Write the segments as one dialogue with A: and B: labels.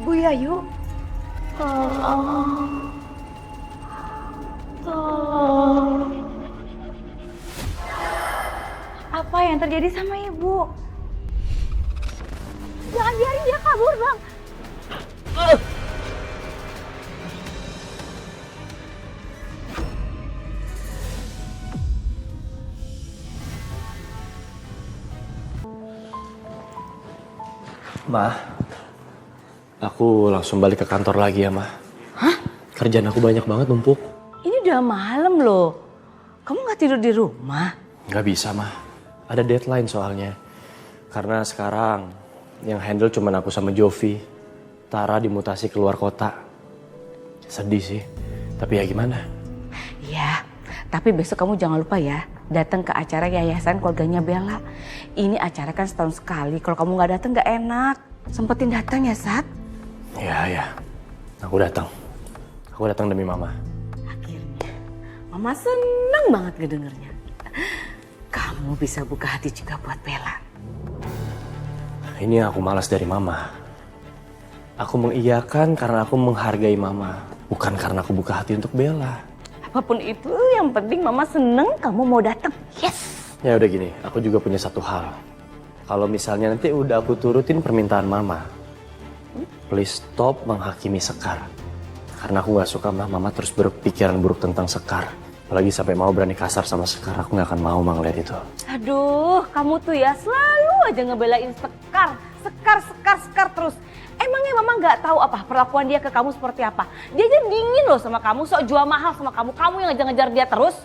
A: ibu ya, yuk.
B: Tolong. Tolong.
A: Apa yang terjadi sama ibu? Jangan biarin dia kabur, Bang.
C: Ma, aku langsung balik ke kantor lagi ya, Ma.
A: Hah?
C: Kerjaan aku banyak banget numpuk.
A: Ini udah malam loh. Kamu nggak tidur di rumah?
C: Nggak bisa, Ma. Ada deadline soalnya. Karena sekarang yang handle cuma aku sama Jovi. Tara dimutasi keluar kota. Sedih sih, tapi ya gimana?
A: Iya, tapi besok kamu jangan lupa ya. Datang ke acara yayasan keluarganya Bella. Ini acara kan setahun sekali. Kalau kamu nggak datang nggak enak. Sempetin datang ya, Sat.
C: Ya. Aku datang. Aku datang demi Mama.
A: Akhirnya, Mama seneng banget ngedengernya. Kamu bisa buka hati juga buat Bella.
C: Ini aku malas dari Mama. Aku mengiyakan karena aku menghargai Mama. Bukan karena aku buka hati untuk Bella.
A: Apapun itu, yang penting Mama seneng kamu mau datang. Yes.
C: Ya udah gini, aku juga punya satu hal. Kalau misalnya nanti udah aku turutin permintaan Mama, please stop menghakimi Sekar. Karena aku gak suka Mama terus berpikiran buruk tentang Sekar. Apalagi sampai mau berani kasar sama Sekar, aku gak akan mau ngeliat itu.
A: Aduh, kamu tuh ya selalu aja ngebelain Sekar. Sekar terus. Emangnya Mama nggak tahu apa perlakuan dia ke kamu seperti apa? Dia aja dingin loh sama kamu, sok jual mahal sama kamu. Kamu yang ngejar-ngejar dia terus.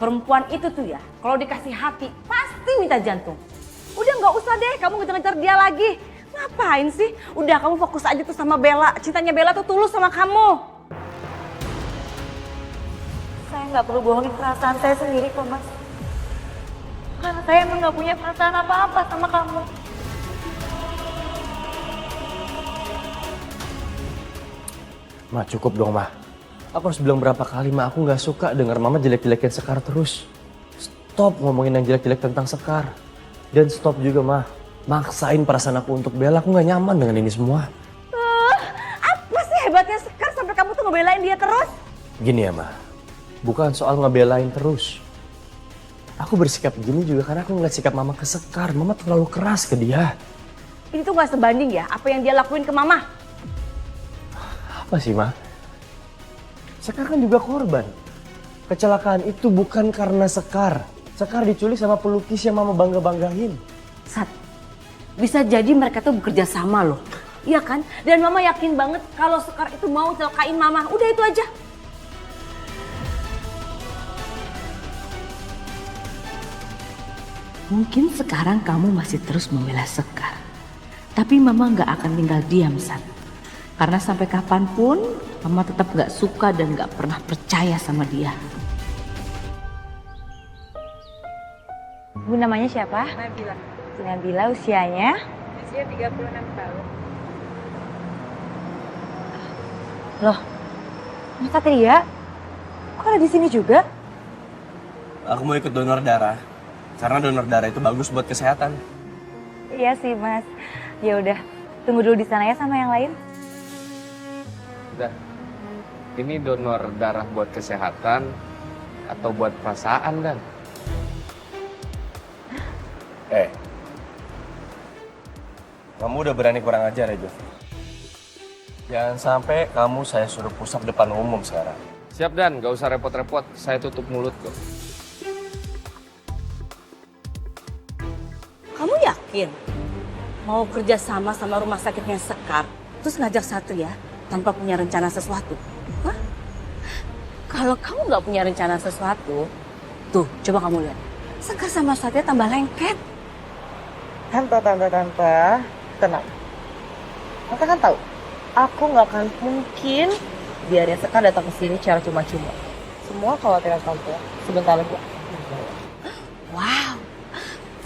A: Perempuan itu tuh ya, kalau dikasih hati pasti minta jantung. Udah nggak usah deh kamu ngejar-ngejar dia lagi. Ngapain sih? Udah kamu fokus aja tuh sama Bella. Cintanya Bella tuh tulus sama kamu. Saya nggak perlu bohongin perasaan saya sendiri kok, Mas. Karena saya emang nggak punya perasaan apa-apa sama kamu.
C: Ma, cukup dong, Ma. Aku harus bilang berapa kali, Ma. Aku gak suka dengar Mama jelek-jelekin Sekar terus. Stop ngomongin yang jelek-jelek tentang Sekar. Dan stop juga, Ma. Maksain perasaan aku untuk Bella. Aku gak nyaman dengan ini semua.
A: Apa sih hebatnya Sekar sampai kamu tuh ngebelain dia terus?
C: Gini ya, Ma. Bukan soal ngebelain terus. Aku bersikap gini juga karena aku ngeliat sikap Mama ke Sekar. Mama terlalu keras ke dia.
A: Ini tuh gak sebanding ya apa yang dia lakuin ke Mama.
C: Apa sih, Ma? Sekar kan juga korban. Kecelakaan itu bukan karena Sekar. Sekar diculik sama pelukis yang Mama bangga-banggain.
A: Sat, bisa jadi mereka tuh bekerja sama loh. Iya kan? Dan Mama yakin banget kalau Sekar itu mau celakain Mama. Udah itu aja. Mungkin sekarang kamu masih terus membela Sekar. Tapi Mama nggak akan tinggal diam, Sat. Karena sampai kapanpun Mama tetap gak suka dan gak pernah percaya sama dia. Bu, namanya siapa?
B: Nabila.
A: Nabila, usianya?
B: Usia 36 tahun.
A: Loh, Mas Satria? Kok ada di sini juga?
C: Aku mau ikut donor darah. Karena donor darah itu bagus buat kesehatan.
A: Iya sih, Mas. Ya udah, tunggu dulu di sana ya sama yang lain.
D: Udah, ini donor darah buat kesehatan atau buat perasaan, Dan?
C: Kamu udah berani kurang ajar ya, Jovi? Jangan sampai kamu saya suruh pusap depan umum sekarang.
D: Siap, Dan. Gak usah repot-repot. Saya tutup mulut kok.
A: Kamu yakin mau kerja sama rumah sakitnya Sekar, terus ngajak Satria tanpa punya rencana sesuatu? Hah? Kalau kamu nggak punya rencana sesuatu, tuh coba kamu lihat. Sekar sama Satria tambah lengket.
E: Tante, tenang. Tante kan tahu, aku nggak akan mungkin biarin Sekar datang ke sini secara cuma-cuma. Semua khawatiran tante sebentar lagi.
A: Wow,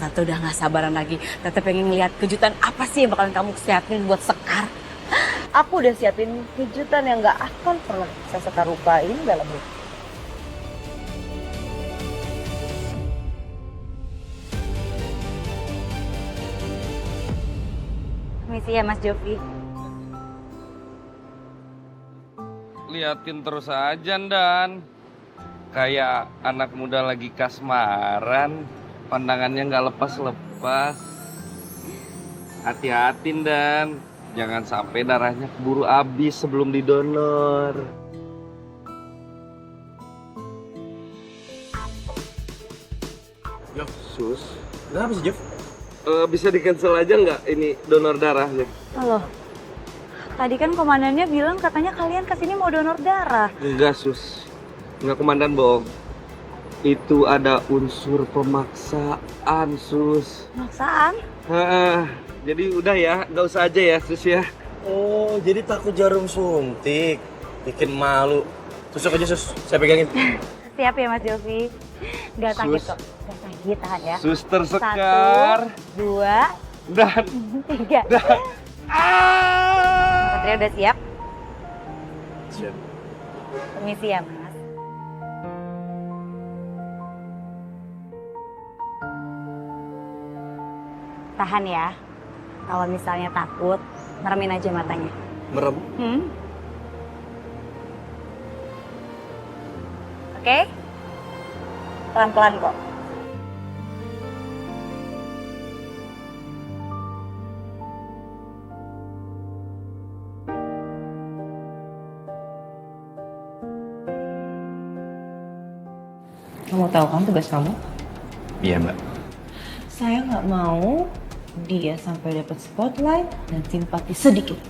A: Tante udah nggak sabaran lagi. Tante pengen ngeliat kejutan apa sih yang bakalan kamu siapin buat Sekar.
E: Aku udah siapin kejutan yang nggak akan pernah saya Sekar lupain dalam hidup.
A: Permisi ya Mas Jovi.
D: Liatin terus aja, Dan. Kayak anak muda lagi kasmaran, pandangannya nggak lepas-lepas. Hati-hati, Dan. Jangan sampai darahnya keburu habis sebelum didonor.
C: Yo, Sus. Kenapa sih, Jeff?
D: Bisa di-cancel aja nggak ini donor darahnya?
A: Halo. Tadi kan komandannya bilang katanya kalian kesini mau donor darah.
D: Enggak, Sus. Enggak, komandan bohong. Itu ada unsur pemaksaan, Sus.
A: Maksaan?
D: Jadi udah ya, nggak usah aja ya, Sus ya.
C: Oh, jadi takut jarum suntik. Bikin malu. Tusuk aja, Sus. Saya pegangin.
A: Siap ya Mas Jovi. Gak sakit
D: Sus.
A: kok. Gak sakit, tahan ya.
D: Suster Sekar.
A: 1, 2,
D: Dan
A: 3. Satria udah siap?
C: Siap.
A: Permisi ya Mas. Tahan ya. Kalau misalnya takut, meremin aja matanya.
C: Merem.
A: Oke? Pelan-pelan kok.
E: Kamu tahu kan tugas kamu?
C: Iya, Mbak.
E: Saya nggak mau dia sampai dapat spotlight dan simpati sedikit.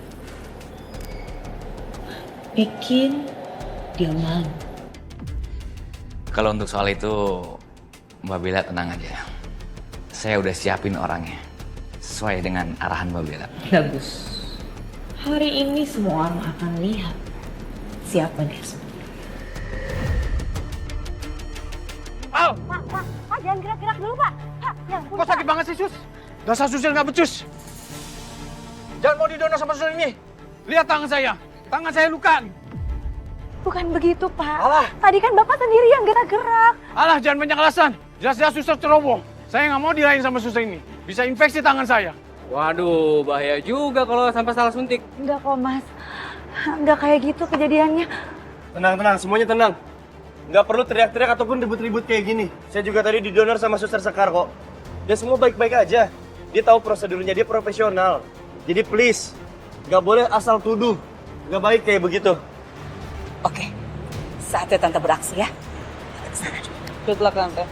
E: Bikin dia malu.
F: Kalau untuk soal itu, Mbak Bella tenang aja. Saya udah siapin orangnya. Sesuai dengan arahan Mbak Bella.
E: Bagus. Hari ini semua orang akan lihat siapa dia sebenarnya.
A: Pak, jangan gerak-gerak dulu, Pak. Pak, ya ampun,
G: Kok sakit banget sih, Sus? Dasar susil nggak becus. Jangan mau didonor sama susil ini. Lihat tangan saya. Tangan saya luka.
A: Bukan begitu, Pak.
G: Alah.
A: Tadi kan Bapak sendiri yang gerak-gerak.
G: Alah, jangan banyak alasan. Jelas-jelas suster ceroboh. Saya nggak mau dirahin sama suster ini. Bisa infeksi tangan saya.
D: Waduh, bahaya juga kalau sampai salah suntik.
A: Enggak kok, Mas. Enggak kayak gitu kejadiannya.
C: Tenang, semuanya tenang. Nggak perlu teriak-teriak ataupun ribut-ribut kayak gini. Saya juga tadi didonor sama Suster Sekar kok. Dia semua baik-baik aja. Dia tahu prosedurnya, dia profesional. Jadi please, nggak boleh asal tuduh. Nggak baik kayak begitu.
A: Oke, saatnya Tante beraksi ya. Kita kesana dulu.
E: Good luck, Tante.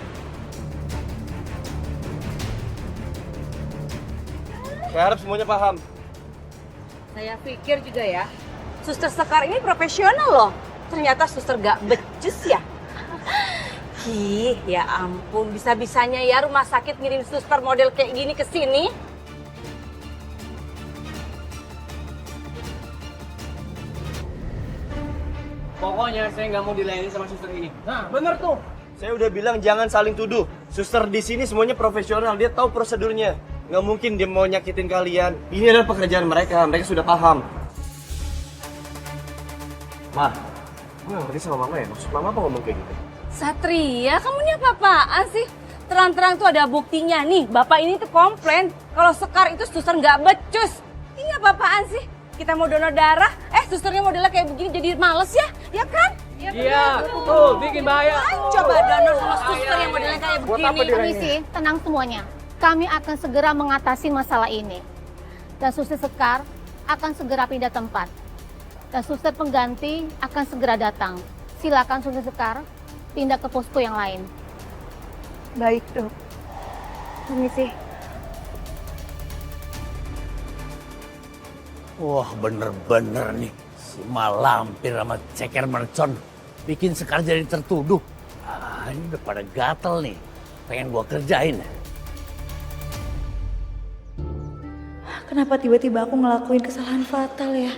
C: Saya harap semuanya paham.
A: Saya pikir juga ya, Suster Sekar ini profesional loh. Ternyata suster gak becus ya. Ih, ya ampun, bisa-bisanya ya rumah sakit ngirim suster model kayak gini ke sini.
G: Pokoknya saya nggak mau dilayani sama suster ini.
C: Nah, bener tuh. Saya udah bilang jangan saling tuduh. Suster di sini semuanya profesional, dia tahu prosedurnya. Nggak mungkin dia mau nyakitin kalian. Ini adalah pekerjaan mereka sudah paham. Ma, gue nggak ngerti sama mama ya. Maksud mama apa ngomong kayak gitu?
A: Satria, kamu ini apa-apaan sih? Terang-terang tuh ada buktinya nih. Bapak ini tuh komplain kalau Sekar itu suster nggak becus. Ini apa-apaan sih? Kita mau donor darah, susternya modelnya kayak begini jadi males ya? Ya kan?
G: Iya, tuh bikin bahaya.
A: Coba donor sama suster yang modelnya kayak begini.
H: Permisi, tenang semuanya. Kami akan segera mengatasi masalah ini. Dan suster Sekar akan segera pindah tempat. Dan suster pengganti akan segera datang. Silakan suster Sekar pindah ke posko yang lain.
A: Baik dok. Permisi.
I: Wah bener-bener nih, si Malampir sama Ceker Mercon bikin Sekar jadi tertuduh. Ini udah pada gatel nih, pengen gua kerjain.
J: Kenapa tiba-tiba aku ngelakuin kesalahan fatal ya?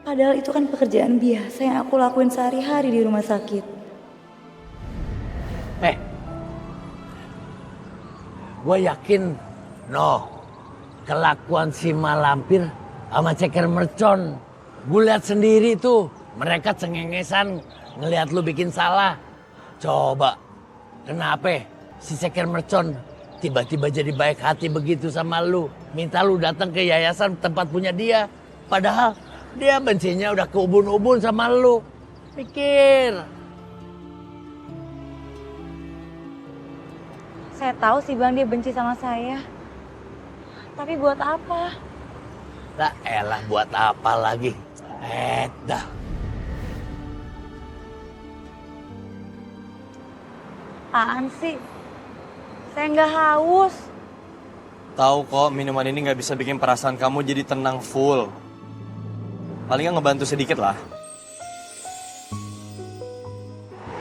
J: Padahal itu kan pekerjaan biasa yang aku lakuin sehari-hari di rumah sakit.
I: Gua yakin, kelakuan si Malampir sama Ceker Mercon, gue lihat sendiri tuh, mereka cengengesan ngelihat lu bikin salah. Coba, kenapa si Ceker Mercon tiba-tiba jadi baik hati begitu sama lu. Minta lu datang ke yayasan tempat punya dia. Padahal dia bencinya udah keubun-ubun sama lu. Pikir.
J: Saya tahu sih Bang dia benci sama saya. Tapi buat apa?
I: Lah elah buat apa lagi? Dah.
J: Apaan sih? Saya nggak haus.
C: Tahu kok minuman ini nggak bisa bikin perasaan kamu jadi tenang full. Paling nggak ngebantu sedikit lah.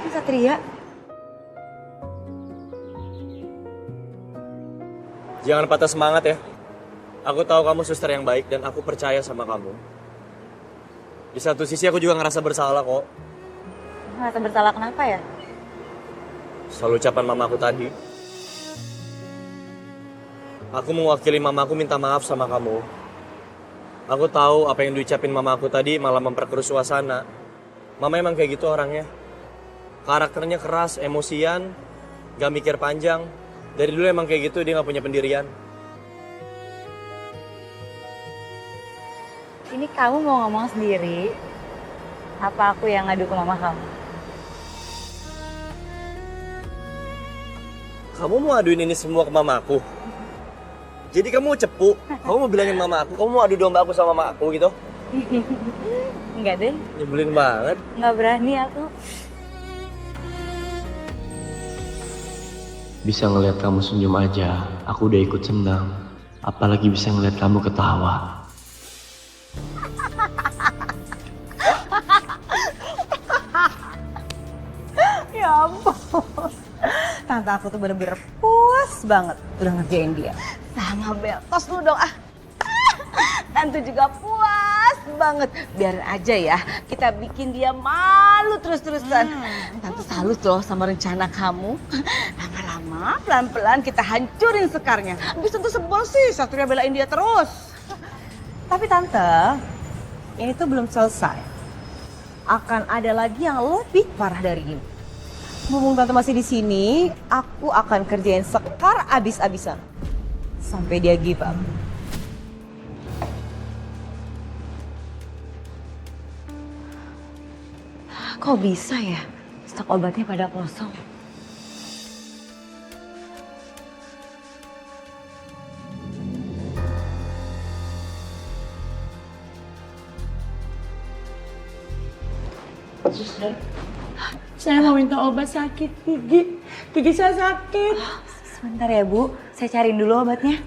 J: Ini Satria.
C: Jangan patah semangat ya. Aku tahu kamu suster yang baik dan aku percaya sama kamu. Di satu sisi aku juga ngerasa bersalah kok.
J: Ngerasa bersalah kenapa ya?
C: Soal ucapan mamaku tadi. Aku mewakili mamaku minta maaf sama kamu. Aku tahu apa yang diucapin mamaku tadi malah memperkeruh suasana. Mama emang kayak gitu orangnya. Karakternya keras, emosian, gak mikir panjang. Dari dulu emang kayak gitu, dia gak punya pendirian.
J: Ini kamu mau ngomong sendiri? Apa aku yang ngadu ke mama kamu?
C: Kamu mau aduin ini semua ke mamaku? Jadi kamu cepu? Kamu mau bilangin mama aku? Kamu mau adu domba aku sama mama aku gitu?
J: Enggak deh,
C: Nyebelin banget.
J: nggak berani aku.
C: Bisa ngeliat kamu senyum aja, aku udah ikut senang. Apalagi bisa ngeliat kamu ketawa.
E: Ya ampun. Tante aku tuh bener-bener puas banget udah ngerjain dia. Sama Bel, tos lu dong ah. Tante juga puas banget. Biarin aja ya, kita bikin dia malu terus-terusan. Tante salut loh sama rencana kamu. Lama-lama, pelan-pelan kita hancurin Sekarnya. Habis tentu sebel sih, Satria belain dia terus. Tapi Tante, ini tuh belum selesai. Akan ada lagi yang lebih parah dari ini. Mumpung Tante masih di sini, aku akan kerjain Sekar abis-abisan. Sampai dia give up.
J: Kok bisa ya? Stok obatnya pada kosong.
A: Saya mau minta obat sakit gigi. Gigi saya sakit.
J: Sebentar ya Bu, saya cariin dulu obatnya.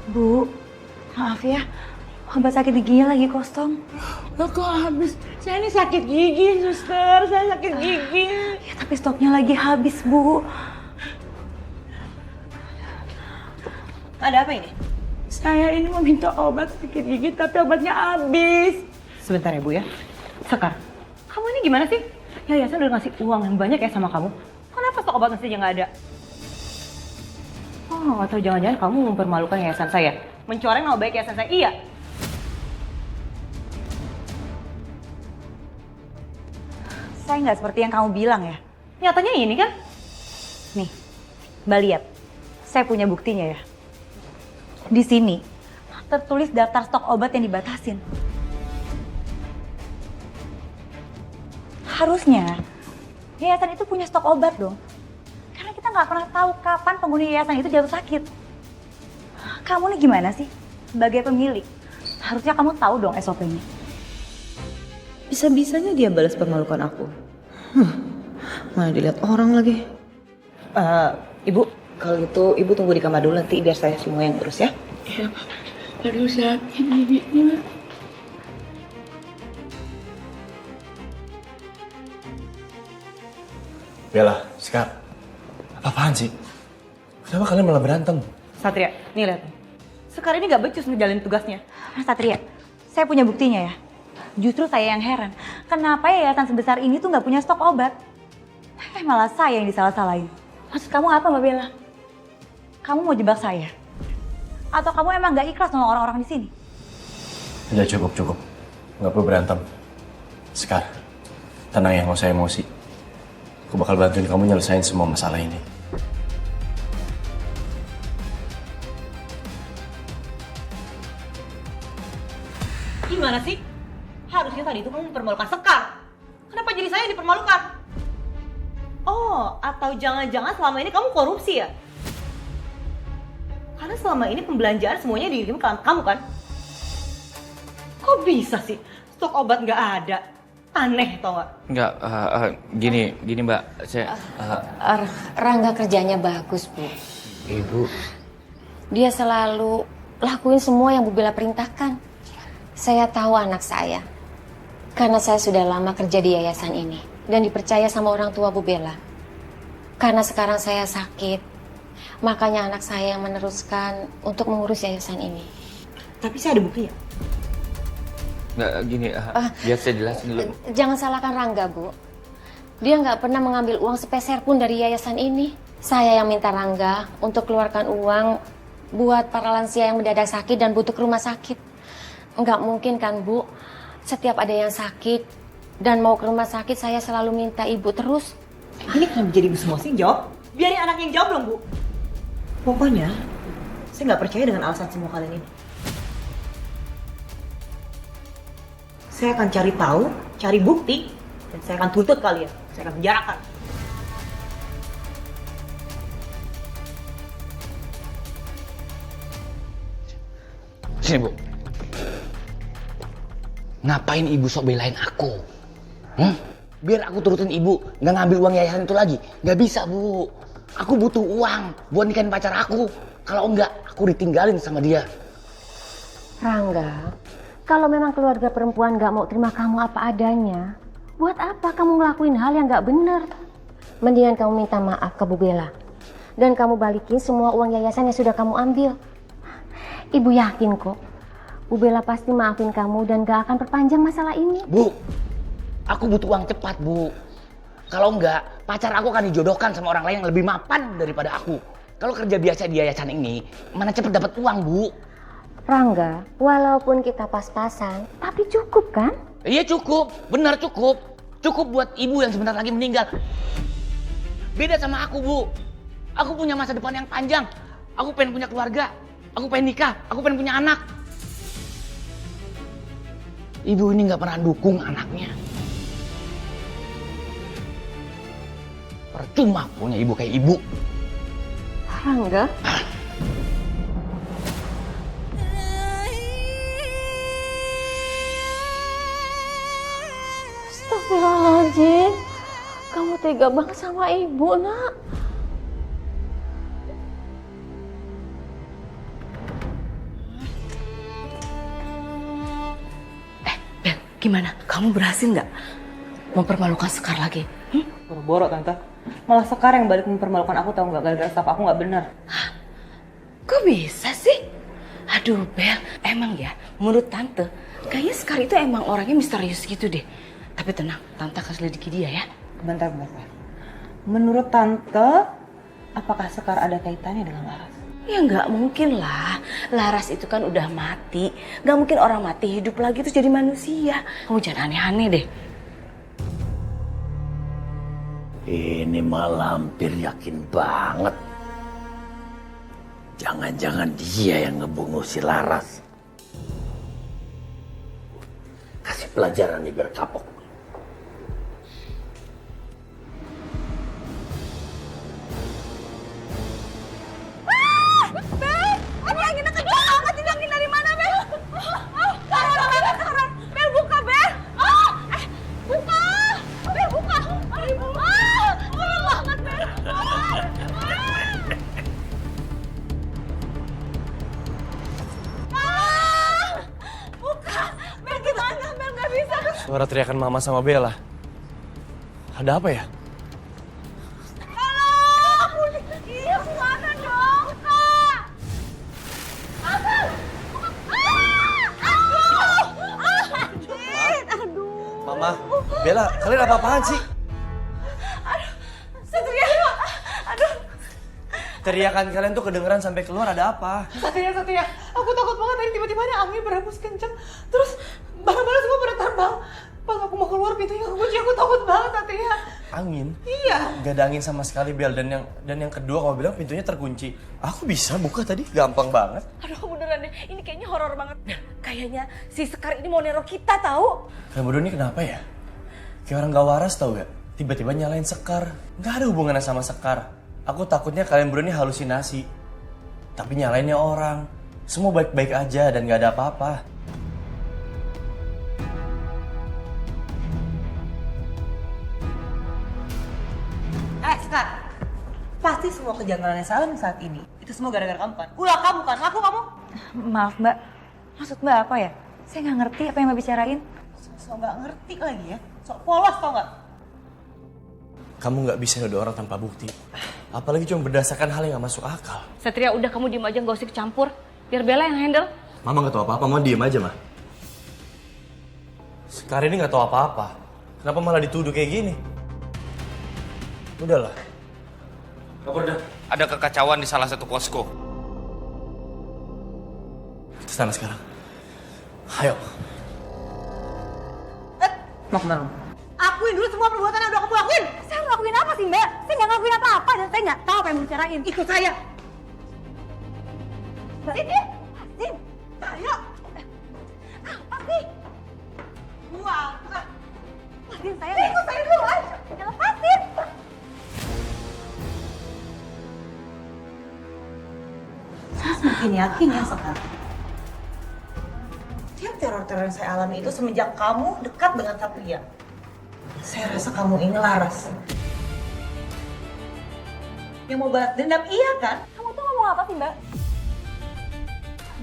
J: Bu, maaf ya, obat sakit giginya lagi kosong.
A: Loh kok habis? Saya ini sakit gigi, suster. Saya sakit gigi.
J: Ya, tapi stoknya lagi habis, Bu.
E: Ada apa ini?
A: Saya ini mau minta obat sakit gigi, tapi obatnya habis.
E: Sebentar ya Bu ya. Sekar, kamu ini gimana sih? Yayasan udah ngasih uang yang banyak ya sama kamu. Kenapa stok obat saja nggak ada? Oh, atau jangan-jangan kamu mempermalukan yayasan saya? Mencoreng nama baik yayasan saya? Iya.
J: Saya nggak seperti yang kamu bilang ya.
E: Nyatanya ini kan?
J: Nih, Mbak lihat. Saya punya buktinya ya. Di sini tertulis daftar stok obat yang dibatasin. Harusnya yayasan itu punya stok obat dong. Karena kita nggak pernah tahu kapan penghuni yayasan itu jatuh sakit. Kamu nih gimana sih? Sebagai pemilik, harusnya kamu tahu dong SOP-nya.
E: Bisa-bisanya dia balas permalukan aku. Mana dilihat orang lagi. Ibu, kalau gitu Ibu tunggu di kamar dulu nanti biar saya semua yang urus ya.
A: Ya, aduh sakit giginya.
C: Bella, Sekar, apaan sih? Kenapa kalian malah berantem?
E: Satria, nih lihat. Sekarang ini gak becus ngejalanin tugasnya.
J: Mas Satria, saya punya buktinya ya. Justru saya yang heran, kenapa yayasan sebesar ini tuh nggak punya stok obat? Malah saya yang disalah-salahin. Maksud kamu apa Mbak Bella? Kamu mau jebak saya? Atau kamu emang nggak ikhlas sama orang-orang di sini?
C: Udah cukup. Nggak perlu berantem. Sekar, tenang ya, nggak usah emosi. Aku bakal bantuin kamu nyelesain semua masalah ini.
E: Gimana sih? Harusnya tadi itu kamu mempermalukan Sekar. Kenapa jadi saya yang dipermalukan? Oh, atau jangan-jangan selama ini kamu korupsi ya? Karena selama ini pembelanjaan semuanya dikirim ke kamu kan? Kok bisa sih? Stok obat nggak ada. Aneh tau nggak?
F: Enggak, gini Mbak, saya...
K: Rangga kerjanya bagus, Bu.
F: Ibu,
K: Dia selalu lakuin semua yang Bu Bella perintahkan. Saya tahu anak saya. Karena saya sudah lama kerja di yayasan ini. Dan dipercaya sama orang tua Bu Bella. Karena sekarang saya sakit. Makanya anak saya yang meneruskan untuk mengurus yayasan ini.
E: Tapi saya ada buktinya.
F: enggak gini, biar saya jelasin dulu.
K: Jangan salahkan Rangga, Bu. Dia nggak pernah mengambil uang sepeser pun dari yayasan ini. Saya yang minta Rangga untuk keluarkan uang buat para lansia yang mendadak sakit dan butuh ke rumah sakit. Nggak mungkin kan, Bu? Setiap ada yang sakit dan mau ke rumah sakit, saya selalu minta Ibu terus.
E: Ini kenapa jadi ibu semua sih? Jawab. Biarin anak yang jawab dong, Bu. Pokoknya, saya nggak percaya dengan alasan semua kalian ini. Saya akan cari tahu, cari bukti, dan saya akan tuntut kalian. Saya akan penjarakan.
F: Sini, Bu. Ngapain Ibu sok belain aku? Biar aku turutin Ibu, nggak ngambil uang yayasan itu lagi. Nggak bisa, Bu. Aku butuh uang buat nikahin pacar aku. Kalau enggak, aku ditinggalin sama dia.
K: Rangga, kalau memang keluarga perempuan nggak mau terima kamu apa adanya, buat apa kamu ngelakuin hal yang nggak benar? Mendingan kamu minta maaf ke Bu Bella. Dan kamu balikin semua uang yayasan yang sudah kamu ambil. Ibu yakin kok, Bu Bella pasti maafin kamu dan gak akan perpanjang masalah ini.
F: Bu, aku butuh uang cepat, Bu. Kalau enggak, pacar aku akan dijodohkan sama orang lain yang lebih mapan daripada aku. Kalau kerja biasa di yayasan ini, mana cepet dapat uang, Bu?
K: Rangga, walaupun kita pas-pasan, tapi cukup kan?
F: Iya cukup, benar cukup. Cukup buat ibu yang sebentar lagi meninggal. Beda sama aku, Bu. Aku punya masa depan yang panjang. Aku pengen punya keluarga. Aku pengen nikah. Aku pengen punya anak. Ibu ini nggak pernah dukung anaknya. Percuma punya ibu kayak ibu.
K: Rangga? Astagfirullahaladzim. Kamu tega banget sama ibu, Nak.
A: Bel, gimana? Kamu berhasil nggak mempermalukan Sekar lagi?
E: Boro-boro, Tante. Malah Sekar yang balik mempermalukan aku, tau nggak? Gara-gara staff aku nggak benar.
A: Kok bisa sih? Aduh Bel, emang ya menurut Tante, kayaknya Sekar itu emang orangnya misterius gitu deh. Tapi tenang, Tante akan selidiki dia ya.
E: Bentar. Menurut Tante, apakah Sekar ada kaitannya dengan Laras?
A: Ya nggak mungkin lah, Laras itu kan udah mati. Nggak mungkin orang mati hidup lagi terus jadi manusia. Kamu jangan aneh-aneh deh.
I: Ini malah hampir yakin banget. Jangan-jangan dia yang ngebunuh si Laras. Kasih pelajaran nih biar kapok.
C: Suara teriakan Mama sama Bella. Ada apa ya? Mama, Bella, kalian apa-apaan sih? Teriakan kalian tuh kedengeran sampai keluar, ada apa?
E: Satria, aku takut banget tadi tiba-tiba ada angin berhembus kenceng. Terus barang-barang semua pada terbang. Pas aku mau keluar pintunya kekunci, aku takut banget Satria.
C: Angin?
E: Iya.
C: Gak ada angin sama sekali, Bel. Dan yang kedua kamu bilang pintunya terkunci. Aku bisa buka tadi, gampang banget.
A: Aduh beneran deh, ini kayaknya horor banget. Kayaknya si Sekar ini mau neror kita tahu.
C: Kalian berdua ini kenapa ya? Kayak orang gak waras tau gak? Tiba-tiba nyalain Sekar. Gak ada hubungannya sama Sekar. Aku takutnya kalian berdua ini halusinasi. Tapi nyalainnya orang. Semua baik-baik aja dan gak ada apa-apa.
E: Sekar, pasti semua kejanggalan yang Salam saat ini itu semua gara-gara kamu kan? Ulah kamu kan? Ngaku kamu?
J: Maaf Mbak, maksud Mbak apa ya? Saya nggak ngerti apa yang Mbak bicarain.
E: So nggak ngerti lagi ya, sok polos tau nggak?
C: Kamu gak bisa nuduh orang tanpa bukti. Apalagi cuma berdasarkan hal yang gak masuk akal.
A: Satria udah kamu diem aja, gak usah campur. Biar Bella yang handle.
C: Mama gak tahu apa-apa, mau diem aja, Ma. Sekar ini gak tahu apa-apa. Kenapa malah dituduh kayak gini? Udahlah.
D: Ada kekacauan di salah satu posko.
C: Kesana sekarang. Ayo.
E: Mau kemana? Akuin dulu semua perbuatan yang udah kamu lakuin.
J: Saya ngelakuin apa sih Mbak? Saya nggak ngelakuin apa-apa dan saya nggak tahu apa yang bicarain.
E: Ikut saya.
J: Sini, Sin, ayo. Apa sih?
E: Wah,
J: Sin, saya nggak. Ikut saya dulu aja. Jangan lepasin.
E: saya semakin yakin ya sekarang. Tiap teror-teror yang saya alami itu semenjak kamu dekat dengan Satria. Saya rasa kamu ini laras. Yang mau balas dendam iya kan?
J: Kamu tuh ngomong apa sih Mbak?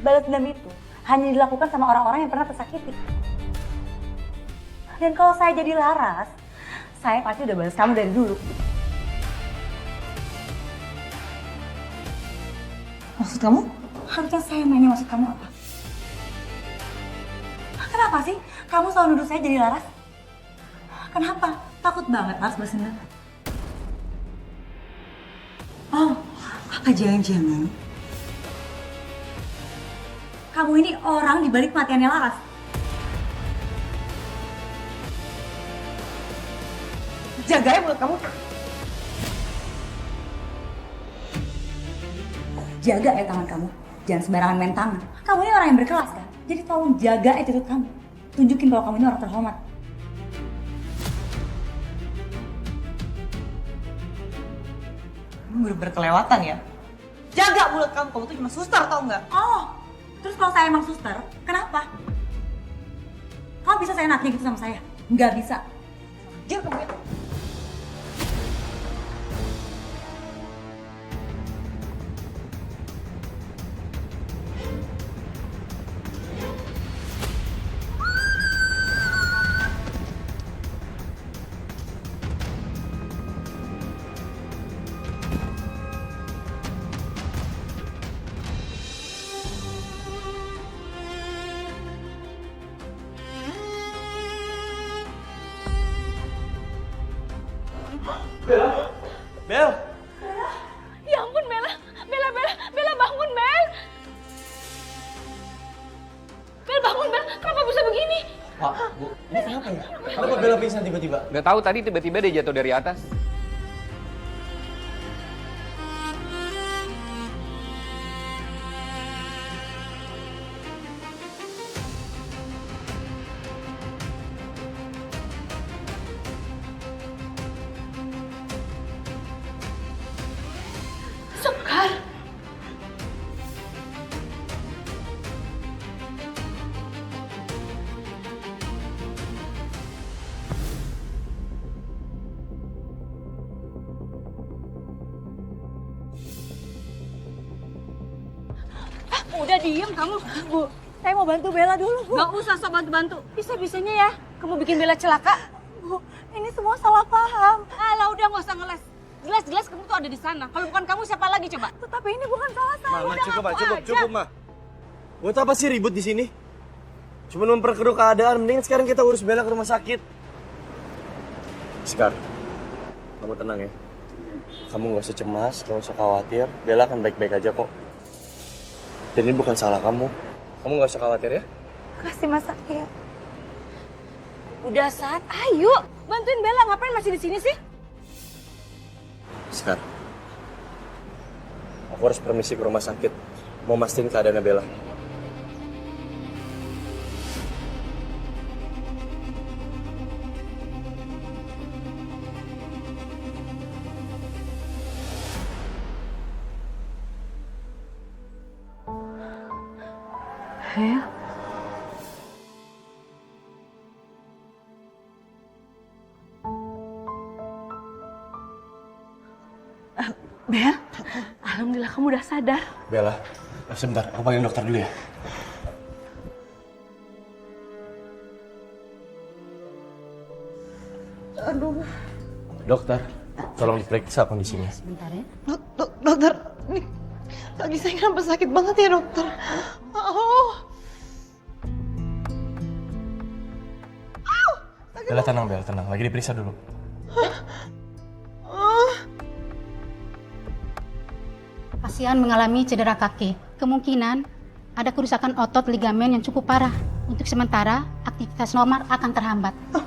J: Balas dendam itu hanya dilakukan sama orang-orang yang pernah tersakiti. Dan kalau saya jadi laras, saya pasti udah balas kamu dari dulu.
E: Maksud kamu?
J: Harusnya saya nanya maksud kamu apa? Kenapa sih kamu selalu nuduh saya jadi laras? Kenapa? Takut banget harus balas dendam. Oh, apa jangan-jangan kamu ini orang di balik kematiannya Laras?
E: Jaga ya mulut kamu.
J: Jaga ya tangan kamu. Jangan sembarangan main tangan. Kamu ini orang yang berkelas kan? Jadi tolong jaga attitude kamu. Tunjukin bahwa kamu ini orang terhormat.
E: Kamu bener-bener kelewatan ya. Jaga mulut kamu tuh cuma suster tau nggak?
J: Oh, terus kalau saya emang suster, kenapa? Kamu bisa seenaknya gitu sama saya? Nggak bisa.
E: Jangan kamu ya.
C: Bel!
A: Ya ampun Bella, Bella bangun Bel. Bel bangun Bel, kenapa bisa begini?
C: Pak, Bu, ini kenapa ya? Kenapa Bella pingsan tiba-tiba?
D: Gak tahu tadi tiba-tiba dia jatuh dari atas.
A: Sekar. Udah diem kamu, Bu.
J: Saya mau bantu Bella dulu, Bu.
A: Gak usah sok bantu-bantu. Bisa-bisanya ya, kamu bikin Bella celaka.
J: Bu, ini semua salah paham.
A: Alah udah gak usah ngeles. Jelas-jelas kamu tuh ada di sana. Kalau bukan kamu siapa lagi coba?
J: Tapi ini bukan salah saya.
C: Ma,
A: Udah,
C: cukup, Ma,
A: ngaku aja.
C: cukup, Ma. Buat apa sih ribut di sini? Cuma memperkeruh keadaan, mending sekarang kita urus Bella ke rumah sakit. Sekar, kamu tenang ya. Kamu gak usah cemas, gak usah khawatir. Bella akan baik-baik aja kok. Dan ini bukan salah kamu. Kamu gak usah khawatir ya.
J: Kasih Mas Satria.
A: Udah saat, ayo bantuin Bella. Ngapain masih di sini sih?
C: Sekar, aku harus permisi ke rumah sakit. Mau mastiin keadaannya Bella.
J: Bel? Bel, alhamdulillah kamu udah sadar.
C: Bella, sebentar, aku panggil dokter dulu ya.
E: Aduh.
C: Dokter, tolong diperiksa kondisinya.
A: Sebentar ya.
E: Dokter, ini kaki saya kenapa sakit banget ya dokter?
C: Bella tenang, Bella tenang. Lagi diperiksa dulu.
H: Pasien mengalami cedera kaki. Kemungkinan ada kerusakan otot ligamen yang cukup parah. Untuk sementara, aktivitas normal akan terhambat.
E: Kaki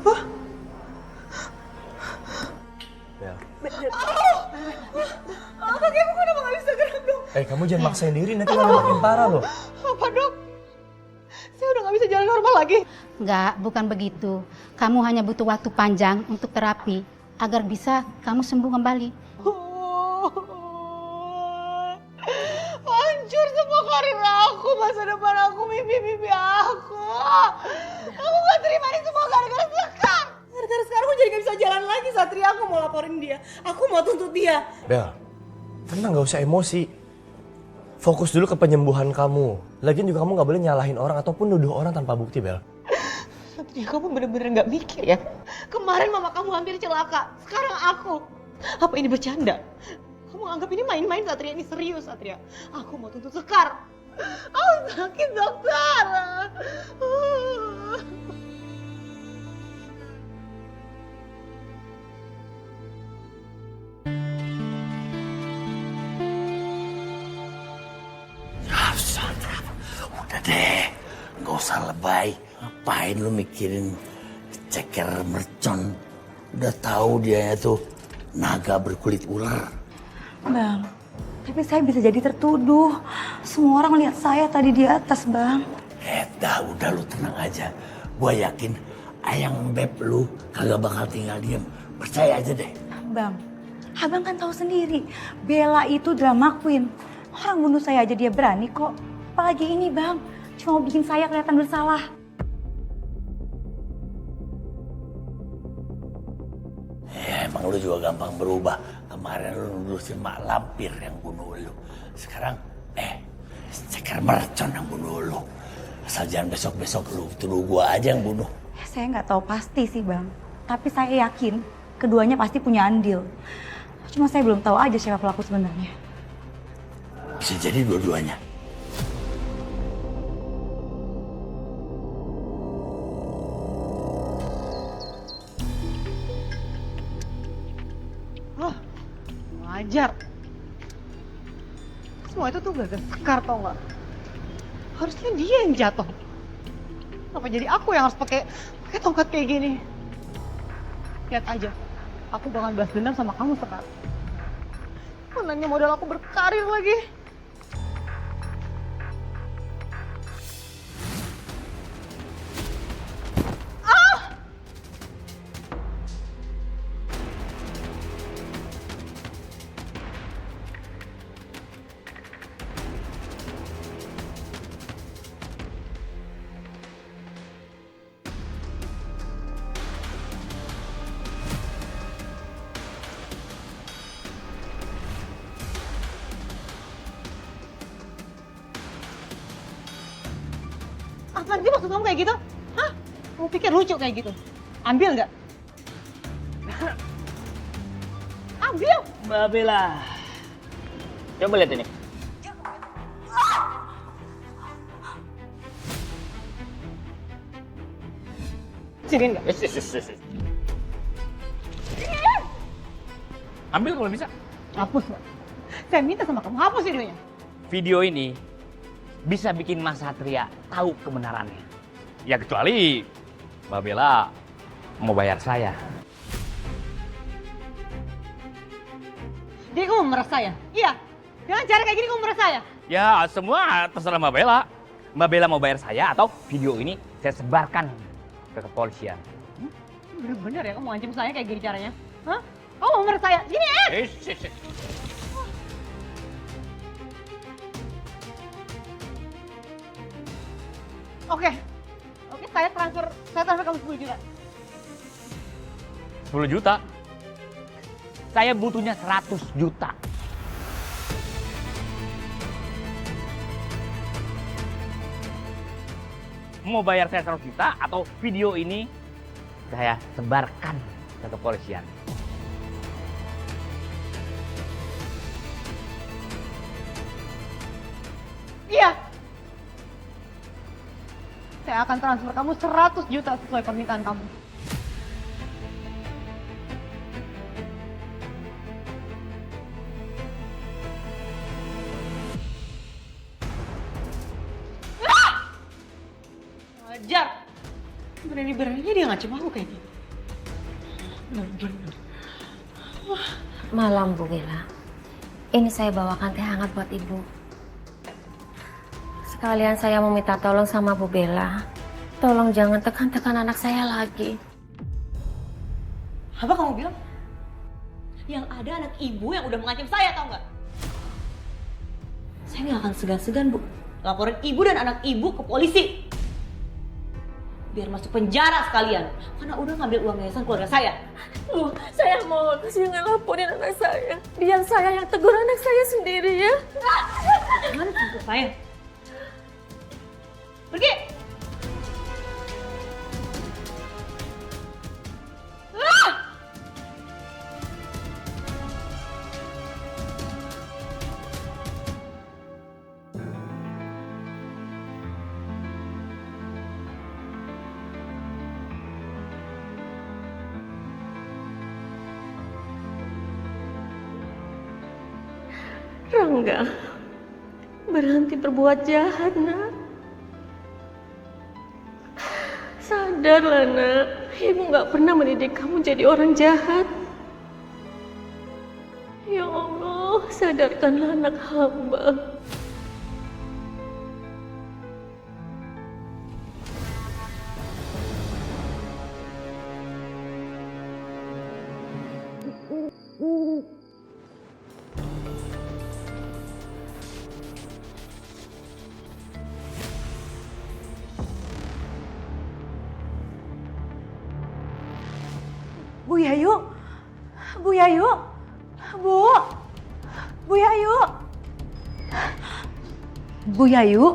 E: aku kenapa gak bisa gerak dok?
C: Kamu jangan maksain diri, nanti malah makin parah loh.
E: Apa dok? Saya udah gak bisa jalan normal lagi.
H: Enggak, bukan begitu. Kamu hanya butuh waktu panjang untuk terapi agar bisa kamu sembuh kembali.
E: Hancur semua karir aku, masa depan aku, mimpi-mimpi aku. Aku gak terima ini semua gara-gara Sekar. Gara-gara sekarang aku jadi gak bisa jalan lagi, Satria. Aku mau laporin dia. Aku mau tuntut dia.
C: Bel, tenang, gak usah emosi. Fokus dulu ke penyembuhan kamu. Lagian juga kamu gak boleh nyalahin orang ataupun nuduh orang tanpa bukti, Bel.
E: Satria, kamu bener-bener gak mikir ya? Kemarin mama kamu hampir celaka, sekarang aku. Apa ini bercanda? Kamu anggap ini main-main, Satria? Ini serius, Satria. Aku mau tuntut Sekar. Aku sakit, dokter.
I: Udah deh, nggak usah lebay. Ngapain lu mikirin ceker mercon? Udah tahu dia itu naga berkulit ular.
J: Bang, tapi saya bisa jadi tertuduh. Semua orang lihat saya tadi di atas, Bang.
I: Udah lu tenang aja. Gua yakin ayang beb lu kagak bakal tinggal diem. Percaya aja deh.
J: Bang, abang kan tahu sendiri, Bella itu drama queen. Orang bunuh saya aja dia berani kok. Apalagi ini, Bang, cuma mau bikin saya kelihatan bersalah.
I: Emang lu juga gampang berubah. Kemarin lu nuduh si Mak Lampir yang bunuh lu. Sekarang, ceker mercon yang bunuh lu. Asal jangan besok-besok lu tuduh gua aja yang bunuh.
J: Saya nggak tahu pasti sih, Bang. Tapi saya yakin keduanya pasti punya andil. Cuma saya belum tahu aja siapa pelaku sebenarnya.
I: Bisa jadi dua-duanya.
E: Wajar. Semua itu tuh gara-gara Sekar, tau gak? Harusnya dia yang jatuh. Kenapa jadi aku yang harus pakai tongkat kayak gini? Lihat aja, aku bakal balas dendam sama kamu Sekar. Mananya modal aku berkarir lagi. Apaan sih maksud kamu kayak gitu? Hah? Kamu pikir lucu kayak gitu? Ambil nggak? Ambil!
F: Mbak Bella. Coba lihat ini.
E: Sini nggak?
F: Ambil kalau bisa.
E: Hapus, Mbak. Saya minta sama kamu, hapus videonya.
F: Video ini bisa bikin Mas Satria tahu kebenarannya. Ya kecuali Mbak Bella mau bayar saya.
E: Jadi kamu memeras saya? Iya. Dengan cara kayak gini kamu memeras saya?
F: Ya, semua terserah Mbak Bella. Mbak Bella mau bayar saya atau video ini saya sebarkan ke kepolisian.
E: Bener-bener ya kamu ngancam saya kayak gini caranya? Hah? Kamu memeras saya? Gini Oke, saya transfer kamu 10 juta.
F: 10 juta? Saya butuhnya 100 juta. Mau bayar saya 100 juta atau video ini saya sebarkan ke kepolisian.
E: Iya. Saya akan transfer kamu 100 juta sesuai permintaan kamu. Ajar. Berani-beraninya dia ngancam aku kayak gitu. Bener-bener.
K: Malam Bu Bella. Ini saya bawakan teh hangat buat Ibu. Sekalian saya mau minta tolong sama Bu Bella. Tolong jangan tekan-tekan anak saya lagi.
E: Apa kamu bilang? Yang ada anak ibu yang udah mengancam saya, tau nggak? Saya nggak akan segan-segan, Bu. Laporin ibu dan anak ibu ke polisi. Biar masuk penjara sekalian. Karena udah ngambil uang yayasan keluarga saya.
A: Bu, saya mohon jangan laporin anak saya. Biar saya yang tegur anak saya sendiri ya.
E: Mana tegur saya? Pergi!
A: Rangga, berhenti berbuat jahat, nak. Sadarlah, nak. Ibu gak pernah mendidik kamu jadi orang jahat. Ya Allah, sadarkanlah anak hamba.
J: Bu Yayu, Bu Yayu, Bu Yayu, Bu Yayu,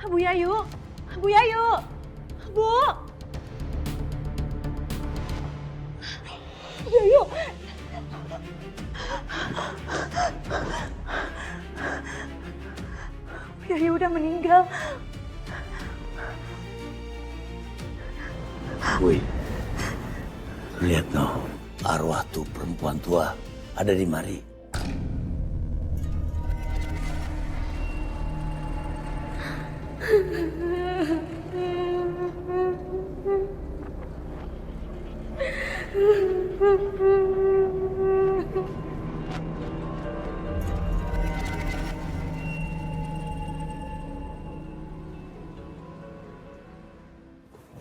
J: Bu Yayu, Bu Yayu, Bu Yayu. Bu Yayu udah meninggal.
I: Woi, lihat no, arwah tuh perempuan tua ada di mari.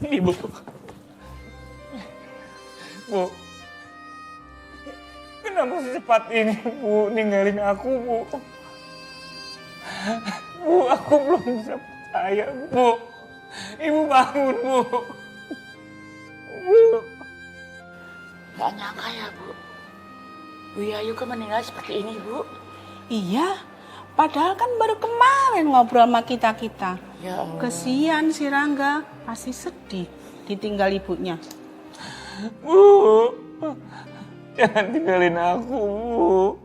G: Ibu. Bu. Kenapa secepat ini, Bu, ninggalin aku, Bu? Bu, aku belum bisa percaya, Bu. Ibu bangun, Bu. Bu.
L: Gak nyangka ya, Bu. Bu Yayu kan meninggal seperti ini, Bu.
M: Iya, padahal kan baru kemarin ngobrol sama kita-kita.
L: Ya Allah.
M: Kesian si Rangga, pasti sedih ditinggal ibunya.
G: Bu, jangan tinggalin aku, Bu.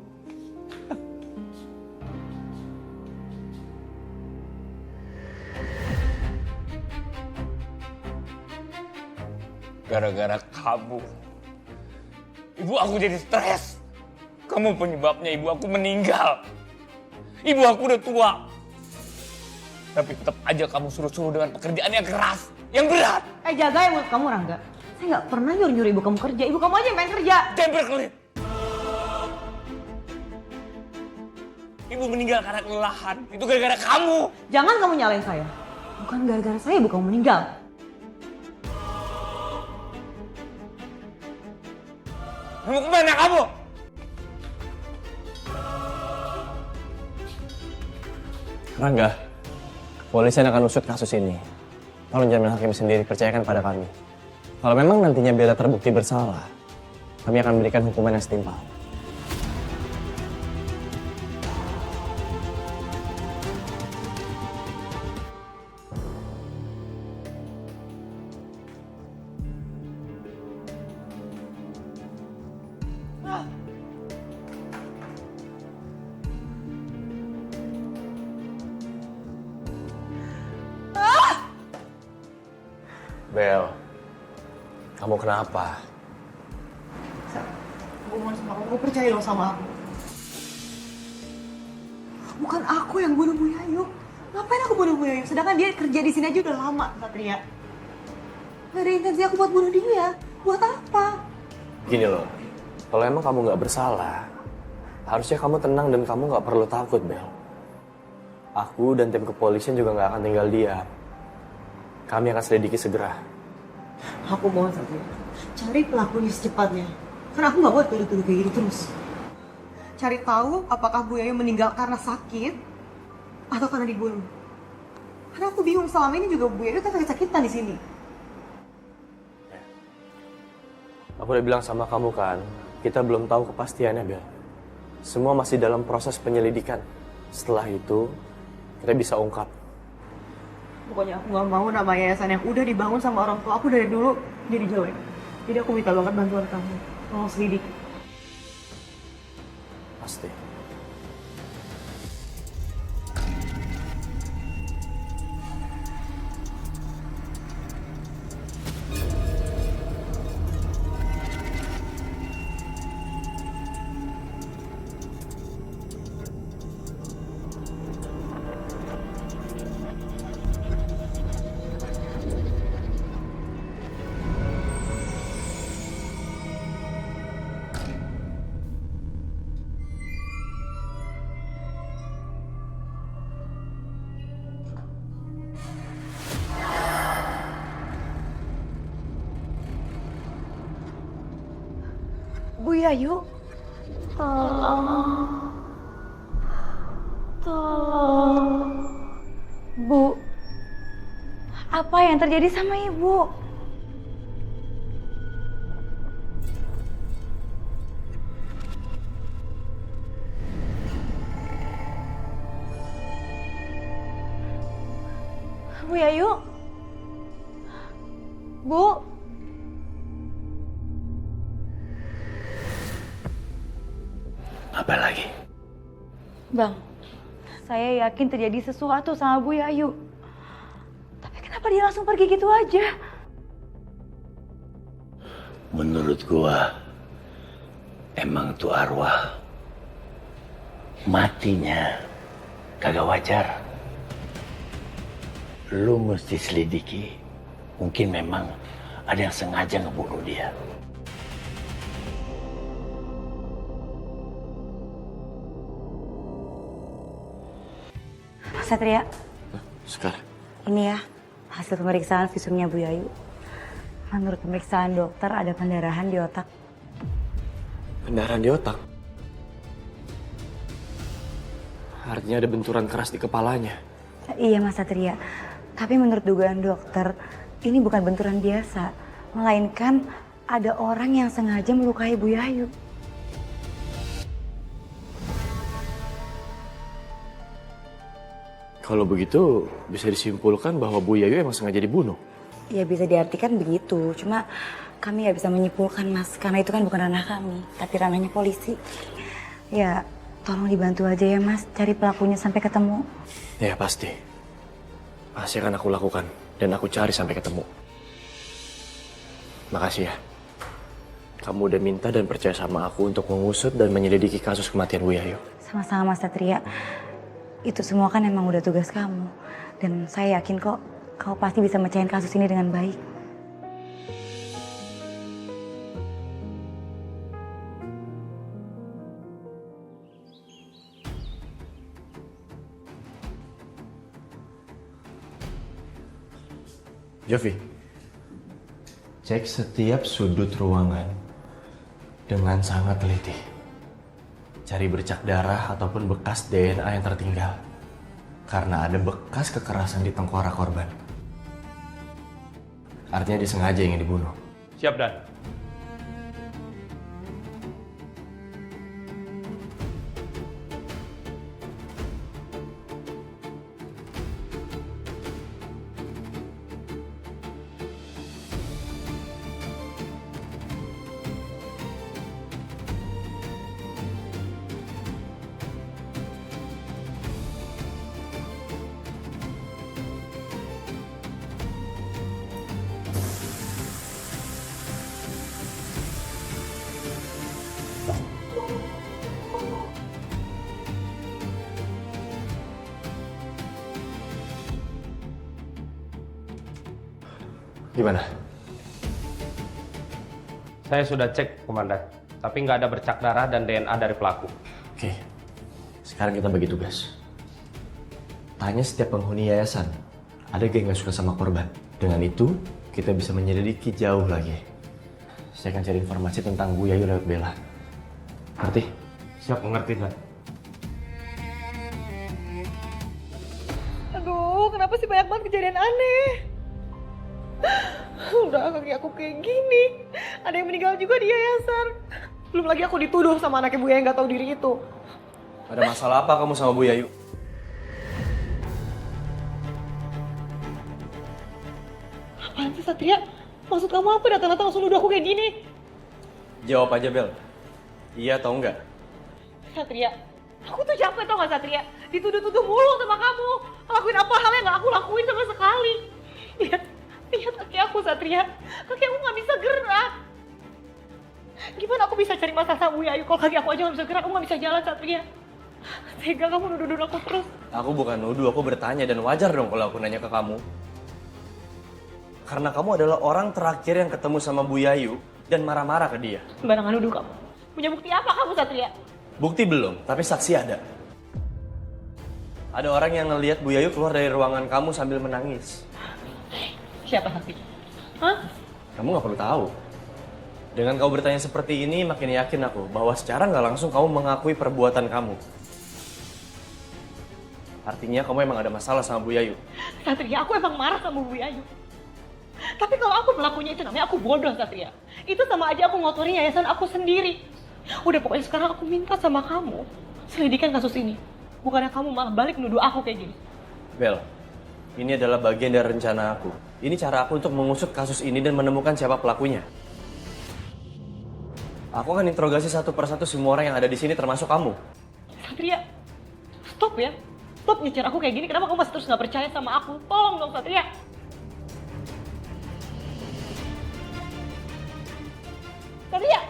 G: Gara-gara kamu, ibu aku jadi stres. Kamu penyebabnya ibu aku meninggal. Ibu aku udah tua. Tapi tetap aja kamu suruh-suruh dengan pekerjaan yang keras.
F: yang berat.
E: Jaga ya mulut kamu, Rangga. Saya nggak pernah nyuruh-nyuruh ibu kamu kerja. Ibu kamu aja yang pengen kerja.
F: Tempel kelit. Ibu meninggal karena kelelahan. Itu gara-gara kamu.
E: Jangan kamu nyalain saya. Bukan gara-gara saya ibu kamu meninggal.
F: Mau kemana kamu?
C: Rangga, polisi akan usut kasus ini. Tolong jangan hakim sendiri, percayakan pada kami. Kalau memang nantinya Bella terbukti bersalah, kami akan memberikan hukuman yang setimpal. Bel, kamu kenapa?
E: Gue mau sama kamu, percaya dong sama aku. Bukan aku yang bunuh Bu Yayu. Ngapain aku bunuh Bu Yayu? Sedangkan dia kerja di sini aja udah lama, Satria. Gak ada intensi aku buat bunuh dia. Buat apa?
C: Gini loh, kalau emang kamu nggak bersalah, harusnya kamu tenang dan kamu nggak perlu takut, Bel. Aku dan tim kepolisian juga nggak akan tinggal diam. Kami akan selidiki segera.
E: Aku mohon Satria, cari pelakunya secepatnya. Karena aku nggak mau tuduh-tuduh kayak gitu terus. Cari tahu apakah Bu Yayu meninggal karena sakit atau karena dibunuh. Karena aku bingung, selama ini juga Bu Yayu kan sakit-sakitan di sini.
C: Aku udah bilang sama kamu kan, kita belum tahu kepastiannya, Bel. Semua masih dalam proses penyelidikan. Setelah itu, kita bisa ungkap.
E: Pokoknya aku nggak mau nama yayasan yang udah dibangun sama orang tua aku dari dulu jadi jelek. Jadi aku minta banget bantuan kamu. Tolong selidiki.
C: Pasti.
J: Bu Yayu, tolong, Bu, apa yang terjadi sama Ibu? Bu Yayu, Bu.
I: Apa lagi?
J: Bang, saya yakin terjadi sesuatu sama Bu Yayu. Tapi kenapa dia langsung pergi gitu aja?
I: Menurut gua, emang tuh arwah matinya kagak wajar. Lu mesti selidiki. Mungkin memang ada yang sengaja ngebunuh dia.
J: Satria,
C: Sekar.
J: ini ya hasil pemeriksaan visumnya Bu Yayu. Menurut pemeriksaan dokter ada pendarahan di otak.
C: Pendarahan di otak? Artinya ada benturan keras di kepalanya.
J: Iya Mas Satria, tapi menurut dugaan dokter ini bukan benturan biasa. Melainkan ada orang yang sengaja melukai Bu Yayu.
C: Kalau begitu bisa disimpulkan bahwa Bu Yayu emang sengaja dibunuh.
J: Ya bisa diartikan begitu, cuma kami nggak bisa menyimpulkan Mas, karena itu kan bukan ranah kami, tapi ranahnya polisi. Ya tolong dibantu aja ya Mas, cari pelakunya sampai ketemu.
C: Ya pasti. Pasti akan aku lakukan dan aku cari sampai ketemu. Makasih ya. Kamu udah minta dan percaya sama aku untuk mengusut dan menyelidiki kasus kematian Bu Yayu.
J: Sama-sama Mas Satria. Itu semua kan emang udah tugas kamu. Dan saya yakin kok kau pasti bisa mecahin kasus ini dengan baik.
C: Jovi, cek setiap sudut ruangan dengan sangat teliti. Cari bercak darah ataupun bekas DNA yang tertinggal. Karena ada bekas kekerasan di tengkorak korban. Artinya disengaja ingin dibunuh.
D: Siap, Dan.
C: Gimana?
D: Saya sudah cek, Komandan. Tapi nggak ada bercak darah dan DNA dari pelaku.
C: Oke, sekarang kita bagi tugas. Tanya setiap penghuni yayasan, ada gak yang gak suka sama korban? Dengan itu, kita bisa menyelidiki jauh lagi. Saya akan cari informasi tentang Bu Yayu lewat Bella. Ngerti?
D: Siap, mengerti, Dan.
E: Aduh, kenapa sih banyak banget kejadian aneh? Udah kaki aku kayak gini. Ada yang meninggal juga di yayasan. Belum lagi aku dituduh sama anaknya Bu Yayu yang gak tahu diri itu.
C: Ada masalah apa kamu sama Bu Yayu?
E: Apaan sih Satria? Maksud kamu apa datang-datang langsung nuduh aku kayak gini?
C: Jawab aja, Bel. Iya atau enggak?
E: Satria, aku tuh capek tau gak Satria? Dituduh-tuduh mulu sama kamu. Lakuin apa hal yang gak aku lakuin sama sekali. Lihat kaki aku Satria. Kaki aku gak bisa gerak. Gimana aku bisa cari masalah sama Bu Yayu kalau kaki aku aja gak bisa gerak, aku gak bisa jalan Satria. Tega kamu nuduh-nuduh aku terus.
C: Aku bukan nuduh, aku bertanya dan wajar dong kalau aku nanya ke kamu. Karena kamu adalah orang terakhir yang ketemu sama Bu Yayu dan marah-marah ke dia.
E: Sembarangan nuduh kamu. Punya bukti apa kamu Satria?
C: Bukti belum, tapi saksi ada. Ada orang yang ngelihat Bu Yayu keluar dari ruangan kamu sambil menangis.
E: Siapa saksi? Hah?
C: Kamu gak perlu tahu. Dengan kau bertanya seperti ini, makin yakin aku bahwa secara nggak langsung kamu mengakui perbuatan kamu. Artinya kamu emang ada masalah sama Bu Yayu.
E: Satria, aku emang marah sama Bu Yayu. Tapi kalau aku melakukannya itu namanya aku bodoh Satria. Itu sama aja aku ngotorin yayasan aku sendiri. Udah pokoknya sekarang aku minta sama kamu selidikkan kasus ini. Bukannya kamu malah balik nuduh aku kayak gini.
C: Bel, ini adalah bagian dari rencana aku. Ini cara aku untuk mengusut kasus ini dan menemukan siapa pelakunya. Aku akan interogasi satu persatu semua orang yang ada di sini termasuk kamu.
E: Satria, stop ya. Stop nyecer aku kayak gini. Kenapa kamu masih terus nggak percaya sama aku? Tolong dong Satria. Satria.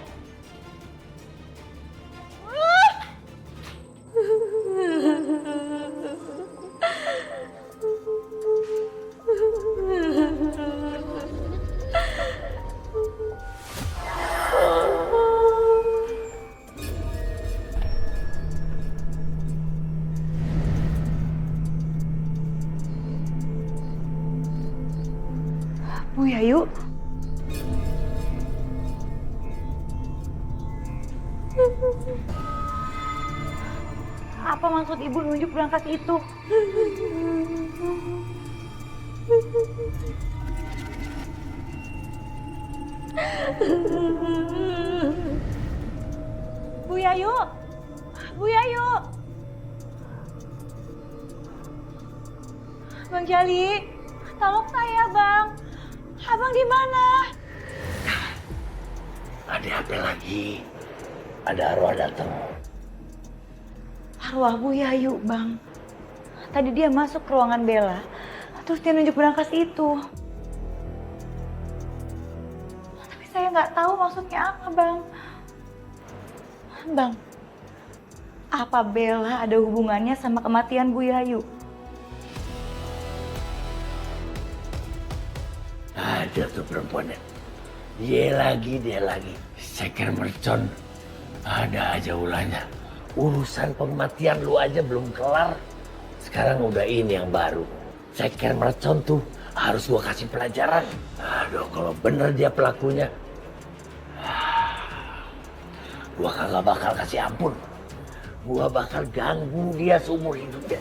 J: Bu Yayu. Apa maksud ibu nunjuk berangkat itu? Bu Yayu. Bu Yayu. Bang Jali, tolong saya, Bang. Abang di mana?
I: Ada apa lagi? Ada arwah datang.
J: Arwah Bu Yayu, Bang. Tadi dia masuk ke ruangan Bella, terus dia nunjuk berangkas itu. Tapi saya nggak tahu maksudnya apa, Bang. Bang, apa Bella ada hubungannya sama kematian Bu Yayu?
I: aja tuh perempuannya. Dia lagi. Ceker mercon. Ada aja ulahnya. Urusan pematian lu aja belum kelar. Sekarang udah ini yang baru. Ceker mercon tuh harus gua kasih pelajaran. Aduh, kalau bener dia pelakunya, gua kagak bakal kasih ampun. Gua bakal ganggu dia seumur hidupnya.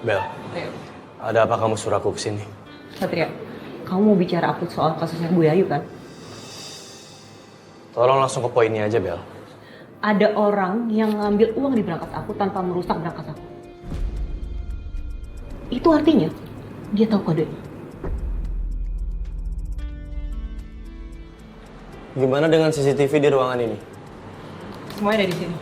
C: Bel, ada apa kamu suruh aku kesini?
E: Satria, kamu mau bicara aku soal kasusnya Bu Yayu kan?
C: Tolong langsung ke poinnya aja, Bel.
E: Ada orang yang ngambil uang di berangkas aku tanpa merusak berangkas aku. Itu artinya dia tahu kodenya.
C: Gimana dengan CCTV di ruangan ini?
E: Semuanya ada di sini.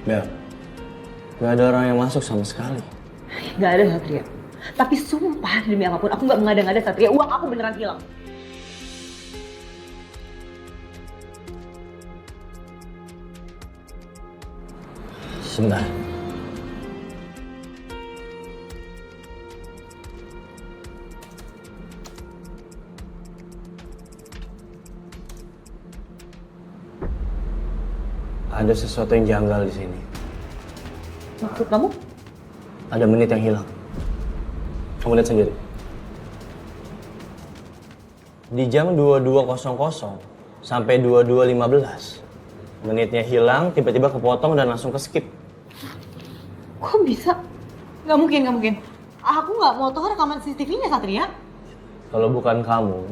C: Bel, gak ada orang yang masuk sama sekali.
E: Gak ada Satria. Tapi sumpah demi apapun, aku gak mengada-ngada Satria. Uang aku beneran hilang.
C: Sebentar. Ada sesuatu yang janggal di sini.
E: Maksud kamu?
C: Ada menit yang hilang. Kamu lihat sendiri. Di jam 22.00 sampai 22.15, menitnya hilang, tiba-tiba kepotong dan langsung ke skip.
E: Kok bisa? Gak mungkin. Aku gak mau tahu rekaman CCTV-nya Satria.
C: Kalau bukan kamu,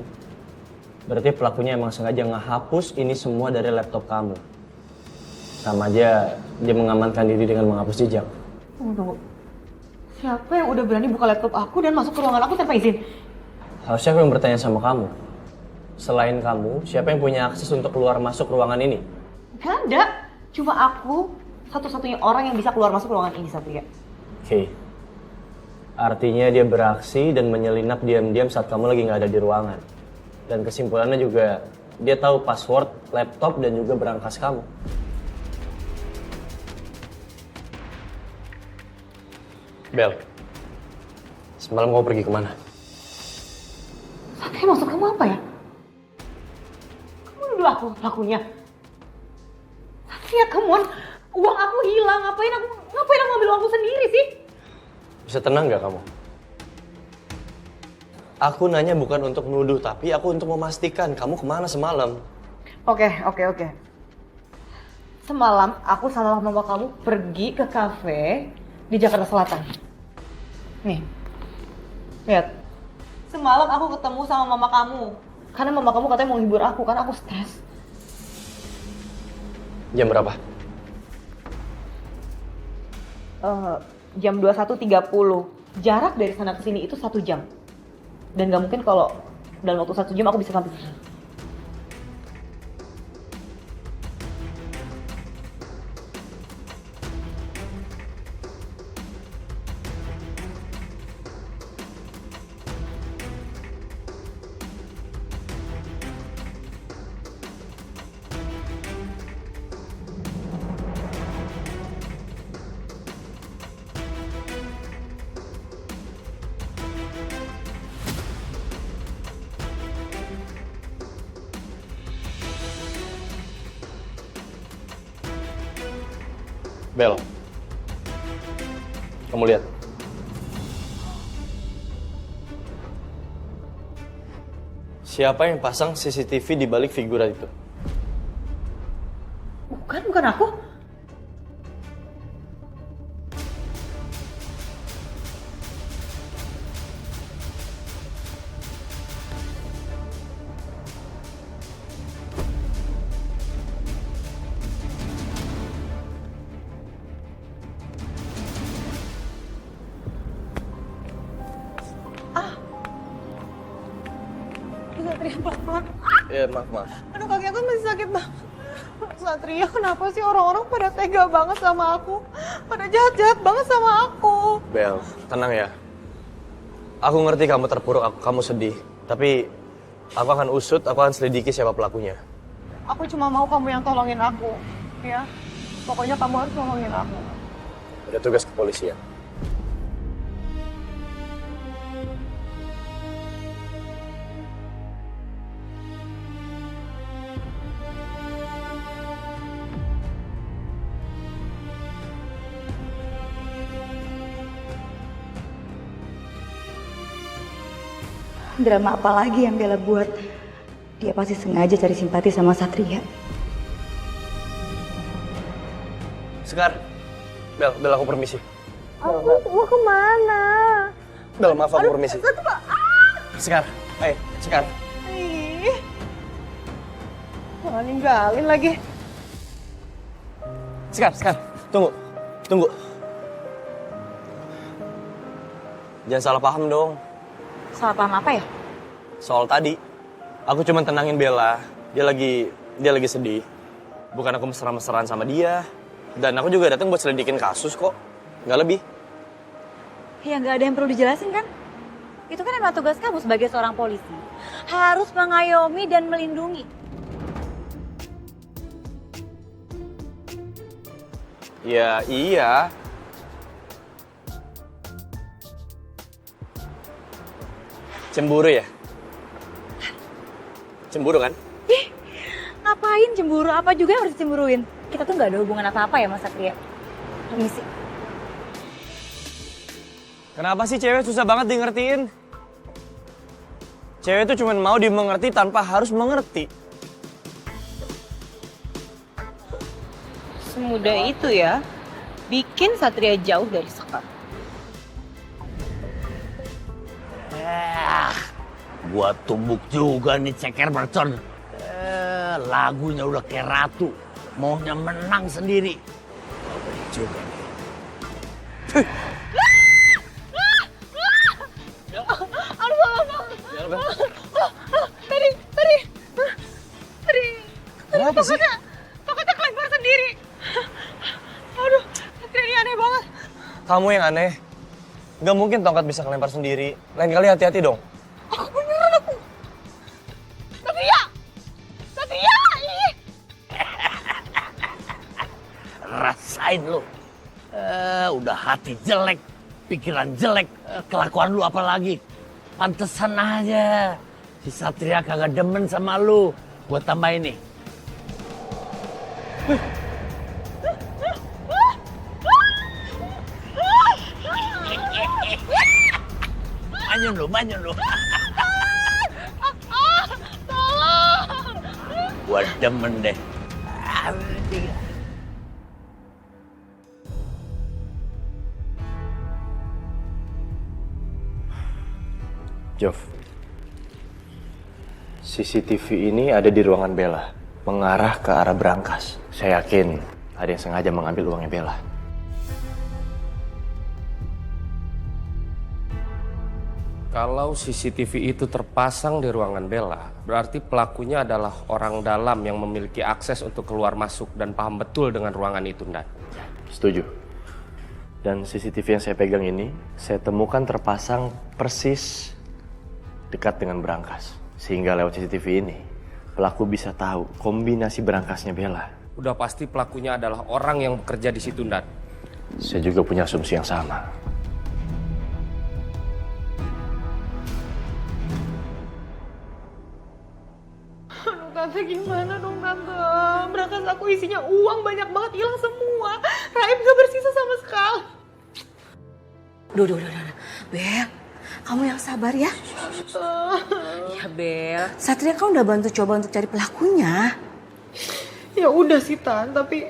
C: berarti pelakunya emang sengaja ngehapus ini semua dari laptop kamu. Sama aja dia mengamankan diri dengan menghapus jejak.
E: Tunggu. Siapa yang udah berani buka laptop aku dan masuk ke ruangan aku tanpa izin?
C: Harusnya aku yang bertanya sama kamu. Selain kamu, siapa yang punya akses untuk keluar masuk ruangan ini?
E: Gak ada. Cuma aku satu-satunya orang yang bisa keluar masuk ruangan ini, Satria.
C: Oke. Artinya dia beraksi dan menyelinap diam-diam saat kamu lagi nggak ada di ruangan. Dan kesimpulannya juga, dia tahu password laptop dan juga berangkas kamu. Bel, semalam kamu pergi kemana?
E: Satria, maksud kamu apa ya? Kamu nuduh aku pelakunya? Satria, come on. Uang aku hilang. Ngapain aku ngambil uangku sendiri sih?
C: Bisa tenang nggak kamu? Aku nanya bukan untuk nuduh, tapi aku untuk memastikan kamu kemana semalam.
E: Oke. Semalam aku sama mama kamu pergi ke kafe di Jakarta Selatan. Nih, lihat. Semalam aku ketemu sama mama kamu. Karena mama kamu katanya mau hibur aku, karena aku stres.
C: Jam berapa?
E: Jam 21.30. Jarak dari sana ke sini itu 1 jam. Dan gak mungkin kalau dalam waktu 1 jam aku bisa sampai sini.
C: Bel, kamu lihat. Siapa yang pasang CCTV di balik figuran itu?
E: Bukan aku. Satria, pelan-pelan.
C: Ya, maaf.
E: Aduh, kaki aku masih sakit banget. Satria, kenapa sih orang-orang pada tega banget sama aku? Pada jahat-jahat banget sama aku.
C: Bel, tenang ya. Aku ngerti kamu terpuruk, kamu sedih. Tapi aku akan usut, aku akan selidiki siapa pelakunya.
E: Aku cuma mau kamu yang tolongin aku, ya. Pokoknya kamu harus tolongin aku.
C: Ada tugas kepolisian.
J: Drama apa lagi yang Bella buat? Dia pasti sengaja cari simpati sama Satria.
C: Sekar, Bel aku permisi.
E: Aku mau kemana?
C: Bel, maaf aku permisi. Sekar, Sekar.
E: Ih, malah ninggalin lagi.
C: Sekar, tunggu. Jangan salah paham dong.
J: Salah paham apa ya?
C: Soal tadi, aku cuma tenangin Bella. Dia lagi sedih. Bukan aku mesra-mesraan sama dia. Dan aku juga datang buat selidikin kasus kok. Nggak lebih.
J: Ya nggak ada yang perlu dijelasin kan? Itu kan emang tugas kamu sebagai seorang polisi. Harus mengayomi dan melindungi.
C: Ya iya. Cemburu ya? Cemburu kan?
J: Ih, ngapain cemburu? Apa juga yang harus dicemburuin? Kita tuh nggak ada hubungan apa-apa ya Mas Satria. Permisi.
C: Kenapa sih cewek susah banget di ngertiin? Cewek tuh cuma mau dimengerti tanpa harus mengerti.
E: Semudah itu ya, bikin Satria jauh dari Sekar.
I: Gua tumbuk juga nih ceker mercon. Lagunya udah kayak ratu. Maunya menang sendiri. Juga nih.
E: Tadi.
C: Kenapa sih?
E: Toketnya kelempar sendiri. Aduh, Satria ini aneh banget.
C: Kamu yang aneh. Nggak mungkin tongkat bisa kelempar sendiri. Lain kali hati-hati dong.
E: Aku beneran aku. Satria, ih.
I: Rasain lu. Udah hati jelek, pikiran jelek, kelakuan lu apa lagi? Pantesan aja. Si Satria kagak demen sama lu. Gua tambahin nih. Manyun lu. Gua demen deh.
C: Jov, CCTV ini ada di ruangan Bella, mengarah ke arah berangkas. Saya yakin ada yang sengaja mengambil uangnya Bella.
D: Kalau CCTV itu terpasang di ruangan Bella, berarti pelakunya adalah orang dalam yang memiliki akses untuk keluar masuk dan paham betul dengan ruangan itu, Ndan.
C: Setuju. Dan CCTV yang saya pegang ini, saya temukan terpasang persis dekat dengan berangkas. Sehingga lewat CCTV ini, pelaku bisa tahu kombinasi berangkasnya Bella.
D: Udah pasti pelakunya adalah orang yang bekerja di situ, Ndan.
C: Saya juga punya asumsi yang sama.
E: Tante gimana dong Tante? Berangkas aku isinya uang banyak banget, hilang semua. Raib gak bersisa sama sekali.
A: Duh. Bel, kamu yang sabar ya. Ya Bel, Satria kan udah bantu coba untuk cari pelakunya.
E: Ya udah sih Tan, tapi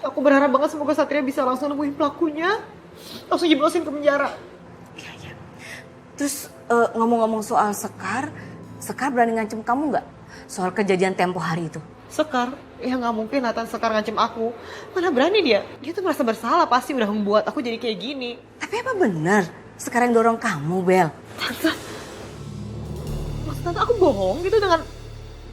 E: aku berharap banget semoga Satria bisa langsung nemuin pelakunya. Langsung jeblosin ke penjara.
A: Iya. Terus ngomong-ngomong soal Sekar berani ngancem kamu nggak? Soal kejadian tempo hari itu.
E: Sekar? Ya nggak mungkin Nathan Sekar ngancem aku. Mana berani dia? Dia tuh merasa bersalah pasti udah membuat aku jadi kayak gini.
A: Tapi apa benar Sekar yang dorong kamu, Bel?
E: Tante, maksud Tante aku bohong gitu dengan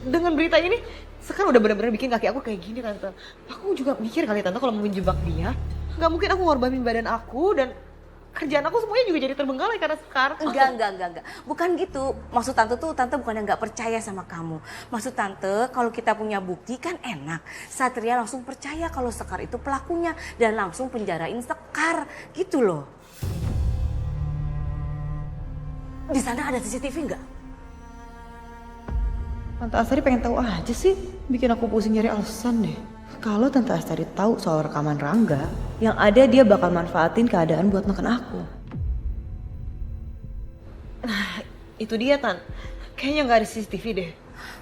E: dengan berita ini sekarang udah benar-benar bikin kaki aku kayak gini tante. Aku juga mikir kali tante kalau mau menjebak dia, nggak mungkin aku ngorbanin badan aku dan kerjaan aku semuanya juga jadi terbengkalai karena Sekar.
A: Enggak. Bukan gitu. Maksud tante tuh, tante bukan yang nggak percaya sama kamu. Maksud tante, kalau kita punya bukti kan enak. Satria langsung percaya kalau Sekar itu pelakunya dan langsung penjarain Sekar. Gitu loh. Di sana ada CCTV nggak?
E: Tante Astari pengen tahu aja sih, bikin aku pusing nyari alasan deh. Kalau Tante Astari tahu soal rekaman Rangga, yang ada dia bakal manfaatin keadaan buat neken aku. Nah, itu dia Tan. Kayaknya nggak ada CCTV deh.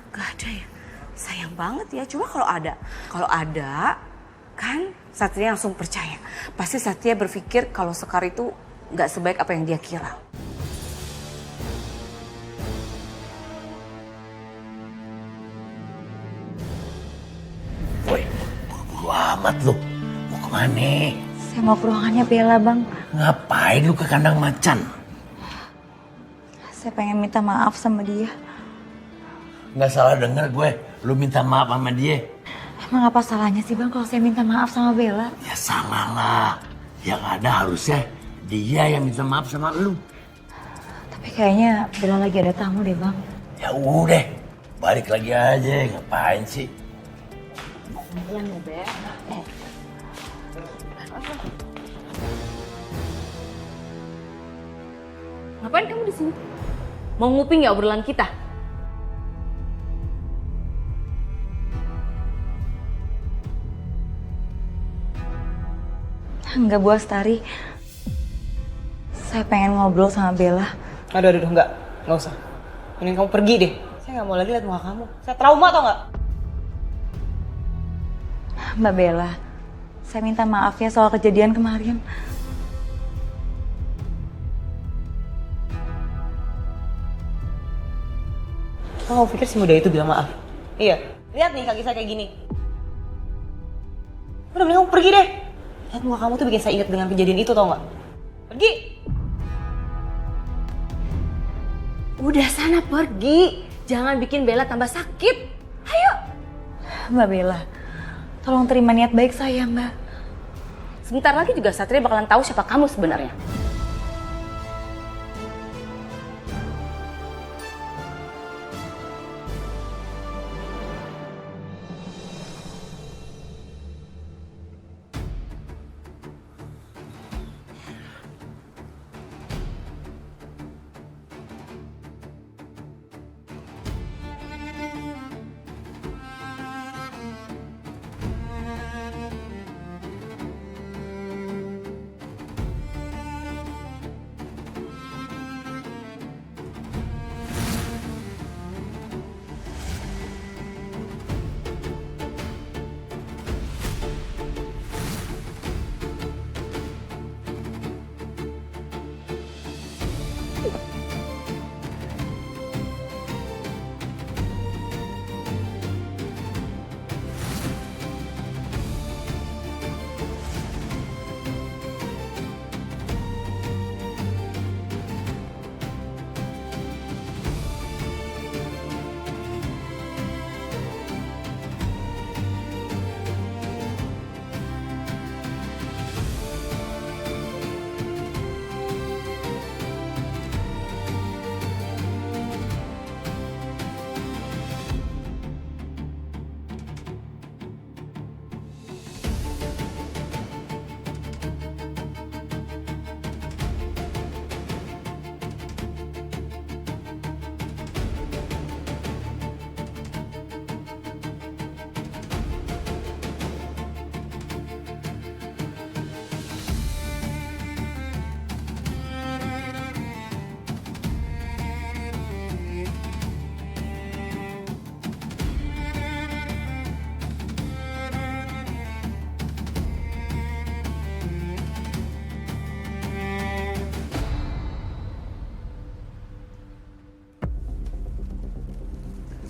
A: Gak ada ya. Sayang banget ya. Cuma kalau ada, kan Satria langsung percaya. Pasti Satria berpikir kalau Sekar itu nggak sebaik apa yang dia kira.
I: Woi, buru-buru amat lu. Mau kemana?
J: Saya mau ke ruangannya Bella, Bang.
I: Ngapain lu ke kandang macan?
J: Saya pengen minta maaf sama dia.
I: Nggak salah denger gue, lu minta maaf sama dia.
J: Emang apa salahnya sih, Bang, kalau saya minta maaf sama Bella?
I: Ya salah lah. Yang ada harusnya dia yang minta maaf sama lu.
J: Tapi kayaknya Bella lagi ada tamu deh, Bang.
I: Ya udah, balik lagi aja. Ngapain sih?
A: Yang Beb. Ngapain kamu di sini? Mau nguping ya obrolan kita?
J: Enggak, Bu Astari. Saya pengen ngobrol sama Bella.
E: Aduh, enggak usah. Mending kamu pergi deh. Saya nggak mau lagi lihat muka kamu. Saya trauma tau nggak?
J: Mbak Bella, saya minta maaf ya soal kejadian kemarin.
E: Kamu pikir si muda itu bilang maaf? Iya. Lihat nih kaki saya kayak gini. Udah mending kamu pergi deh. Lihat muka kamu tuh bikin saya ingat dengan kejadian itu tau nggak? Pergi.
A: Udah sana pergi. Jangan bikin Bella tambah sakit. Ayo.
J: Mbak Bella, tolong terima niat baik saya, Mbak.
A: Sebentar lagi juga Satria bakalan tahu siapa kamu sebenarnya.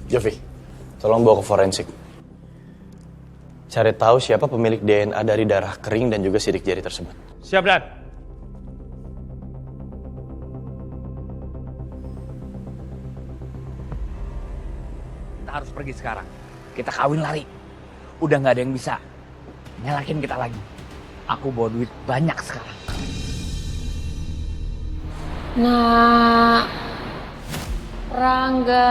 C: Jovi, tolong bawa ke forensik. Cari tahu siapa pemilik DNA dari darah kering dan juga sidik jari tersebut.
G: Siap, Dan.
F: harus pergi sekarang. Kita kawin lari. Udah nggak ada yang bisa nyalakin kita lagi. Aku bawa duit banyak sekarang.
K: Nah, Rangga.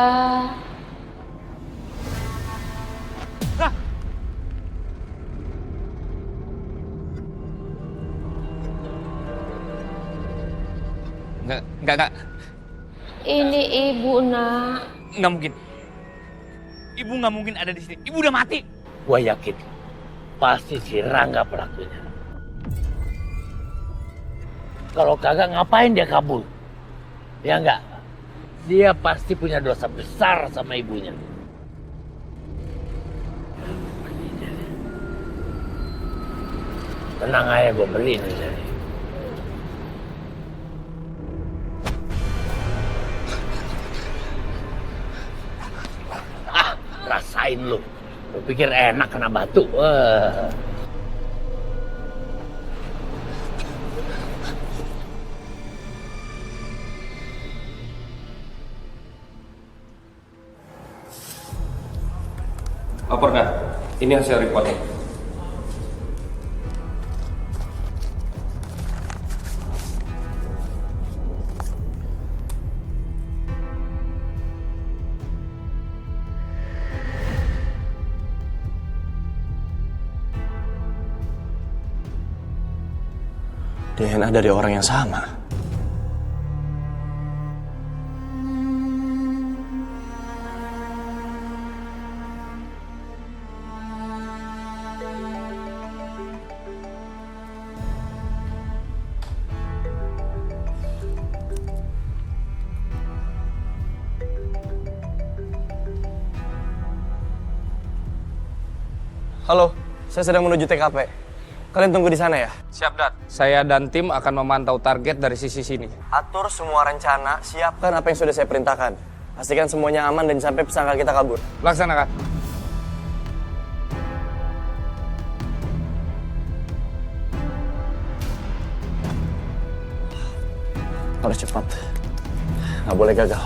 F: Enggak.
K: Ini ibu, nak.
F: Nggak mungkin. Ibu nggak mungkin ada di sini. Ibu udah mati.
I: Gua yakin pasti si Rangga pelakunya. Kalau kagak ngapain dia kabur? Ya enggak? Dia pasti punya dosa besar sama ibunya. Tenang aja, gue beliin aja. Rasain lu. Lu pikir enak kena batu.
D: Laporkan. Ini hasil reportnya.
C: DNA dari orang yang sama. Halo, saya sedang menuju TKP. Kalian tunggu di sana ya?
D: Siap, Dat. Saya dan tim akan memantau target dari sisi sini.
C: Atur semua rencana, siapkan apa yang sudah saya perintahkan. Pastikan semuanya aman dan sampai pesangka kita kabur.
D: Laksanakan.
C: Harus cepat. Nggak boleh gagal.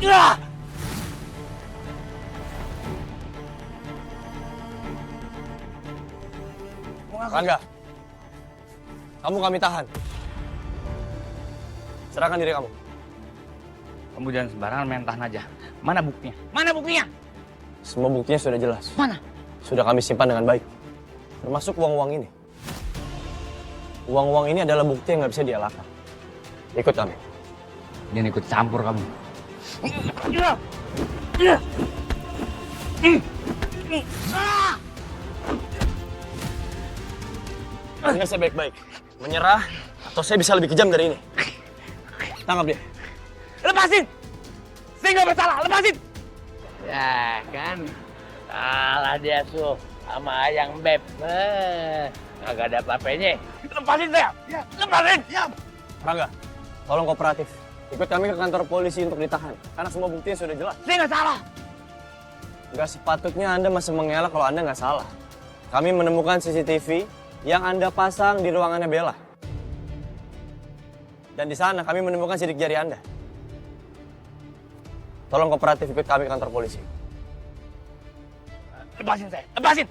I: Ya!
C: Rangga, kamu kami tahan. Serahkan diri kamu.
F: Kamu jangan sembarangan main tahan aja. Mana buktinya? Mana buktinya?
C: Semua buktinya sudah jelas.
F: Mana?
C: Sudah kami simpan dengan baik. Termasuk uang-uang ini. Uang-uang ini adalah bukti yang nggak bisa dielakkan. Ikut kami.
F: Jangan ikut campur kamu.
C: Dengar saya baik-baik. Menyerah atau saya bisa lebih kejam dari ini. Tangkap dia.
F: Lepasin! Saya nggak bersalah, lepasin!
I: Ya kan, salah dia tuh sama Ayang Beb. Agak ada apa-apanya.
F: Lepasin saya! Ya. Lepasin! Ya.
C: Rangga, tolong kooperatif. Ikut kami ke kantor polisi untuk ditahan. Karena semua buktinya sudah jelas.
F: Saya nggak salah.
C: Nggak sepatutnya Anda masih mengelak kalau Anda nggak salah. Kami menemukan CCTV yang Anda pasang di ruangannya Bella. Dan di sana kami menemukan sidik jari Anda. Tolong kooperatif ikut kami ke kantor polisi.
F: Lepasin saya, lepasin!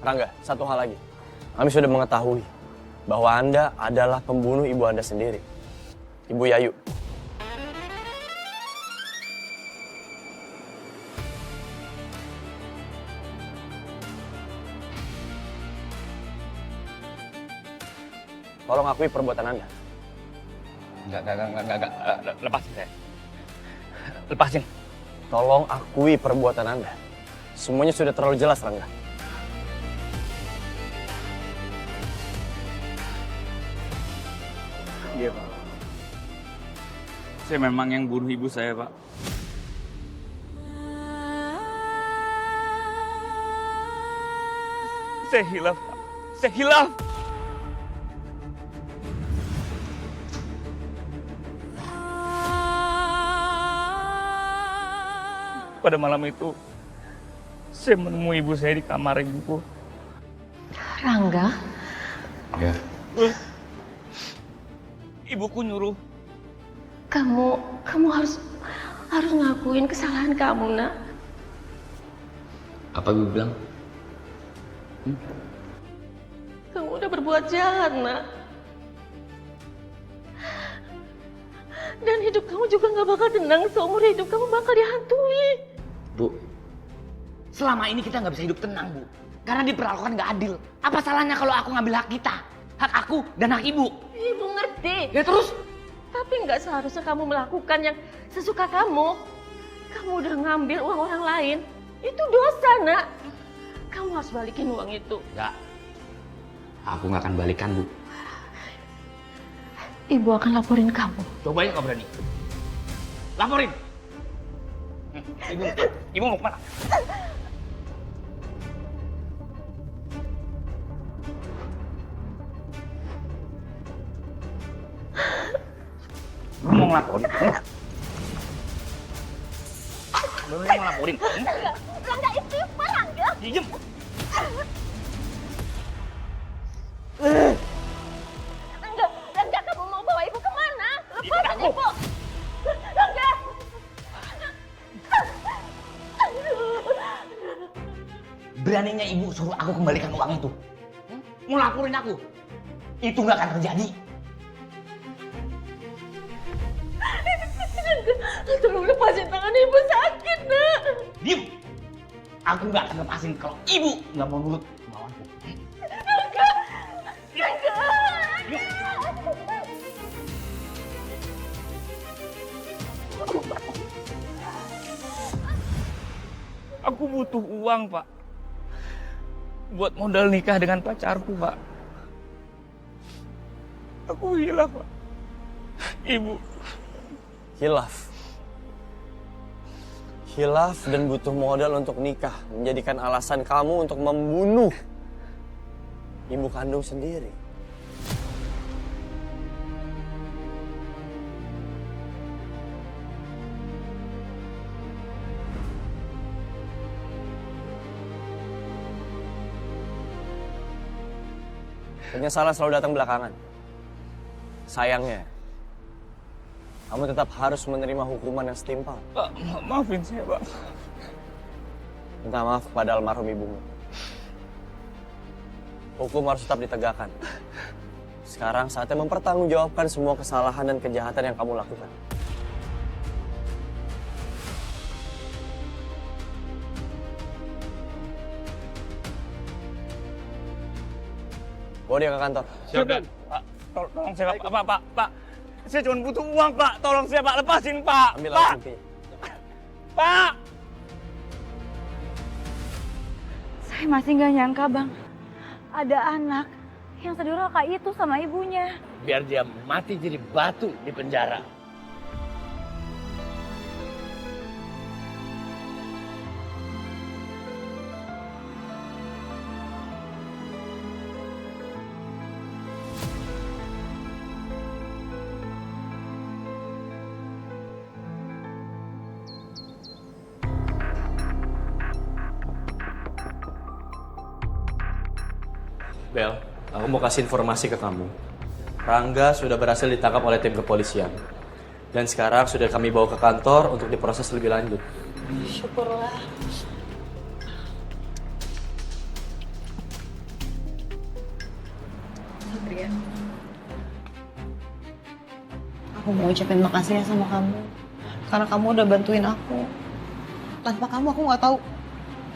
C: Rangga, satu hal lagi. Kami sudah mengetahui bahwa Anda adalah pembunuh ibu Anda sendiri. Ibu Yayu. Tolong akui perbuatan Anda.
F: Enggak. Lepasin saya. Lepasin.
C: Tolong akui perbuatan Anda. Semuanya sudah terlalu jelas, Rangga.
G: Iya, Pak. Saya memang yang bunuh ibu saya, Pak. Saya hilaf, Pak. Saya hilaf. Pada malam itu, saya menemui ibu saya di kamar ibuku.
K: Rangga?
C: Ya.
G: Ibuku nyuruh
K: Kamu harus ngakuin kesalahan kamu, Nak.
F: Apa Ibu bilang?
K: Kamu udah berbuat jahat, Nak. Dan hidup kamu juga nggak bakal tenang, seumur hidup kamu bakal dihantui.
F: Bu, selama ini kita nggak bisa hidup tenang, Bu. Karena diperlakukan nggak adil. Apa salahnya kalau aku ngambil hak kita? Hak aku dan hak Ibu.
K: Ibu ngerti.
F: Ya terus?
K: Tapi nggak seharusnya kamu melakukan yang sesuka kamu. Kamu udah ngambil uang orang lain. Itu dosa, Nak. Kamu harus balikin uang itu.
F: Nggak. Aku nggak akan balikan, Bu.
K: Ibu akan laporin kamu.
F: Coba ya nggak berani. Laporin. Ibu mau kemana? Lu mau ngelaporin? Lu mau ngelaporin?
K: Rangga itu Rangga.
F: Diam.
K: Rangga, kamu mau bawa ibu kemana? Lepasin ibu. Rangga.
F: Beraninya Ibu suruh aku kembalikan uang itu. Mau laporin aku. Itu nggak akan terjadi.
K: Tolong lepasin tangan ibu, sakit, Nak.
F: Diam. Aku nggak akan lepasin kalau Ibu nggak mau nurut kemauanku.
K: Rangga.
F: Aku butuh uang, Pak. Buat modal nikah dengan pacarku, Pak. Aku hilaf, Pak. Ibu.
C: Hilaf dan butuh modal untuk nikah menjadikan alasan kamu untuk membunuh ibu kandung sendiri. Penyesalan selalu datang belakangan. Sayangnya, kamu tetap harus menerima hukuman yang setimpal.
F: Pak, maafin saya, Pak.
C: Minta maaf kepada almarhum ibumu. Hukum harus tetap ditegakkan. Sekarang saatnya mempertanggungjawabkan semua kesalahan dan kejahatan yang kamu lakukan. Bawa dia ke kantor.
F: Siap, Pak. Tolong saya, Pak. Saya cuma butuh uang, Pak. Tolong saya, Pak. Lepasin, Pak.
C: Ambil
F: Pak.
C: alat buktinya.
F: Pak.
J: Saya masih nggak nyangka, Bang. Ada anak yang sedurhaka itu sama ibunya.
I: Biar dia mati jadi batu di penjara.
C: Bel, aku mau kasih informasi ke kamu. Rangga sudah berhasil ditangkap oleh tim kepolisian. Dan sekarang sudah kami bawa ke kantor untuk diproses lebih lanjut.
J: Syukurlah.
E: Satria, aku mau ucapin makasih ya sama kamu. Karena kamu udah bantuin aku. Tanpa kamu aku nggak tahu.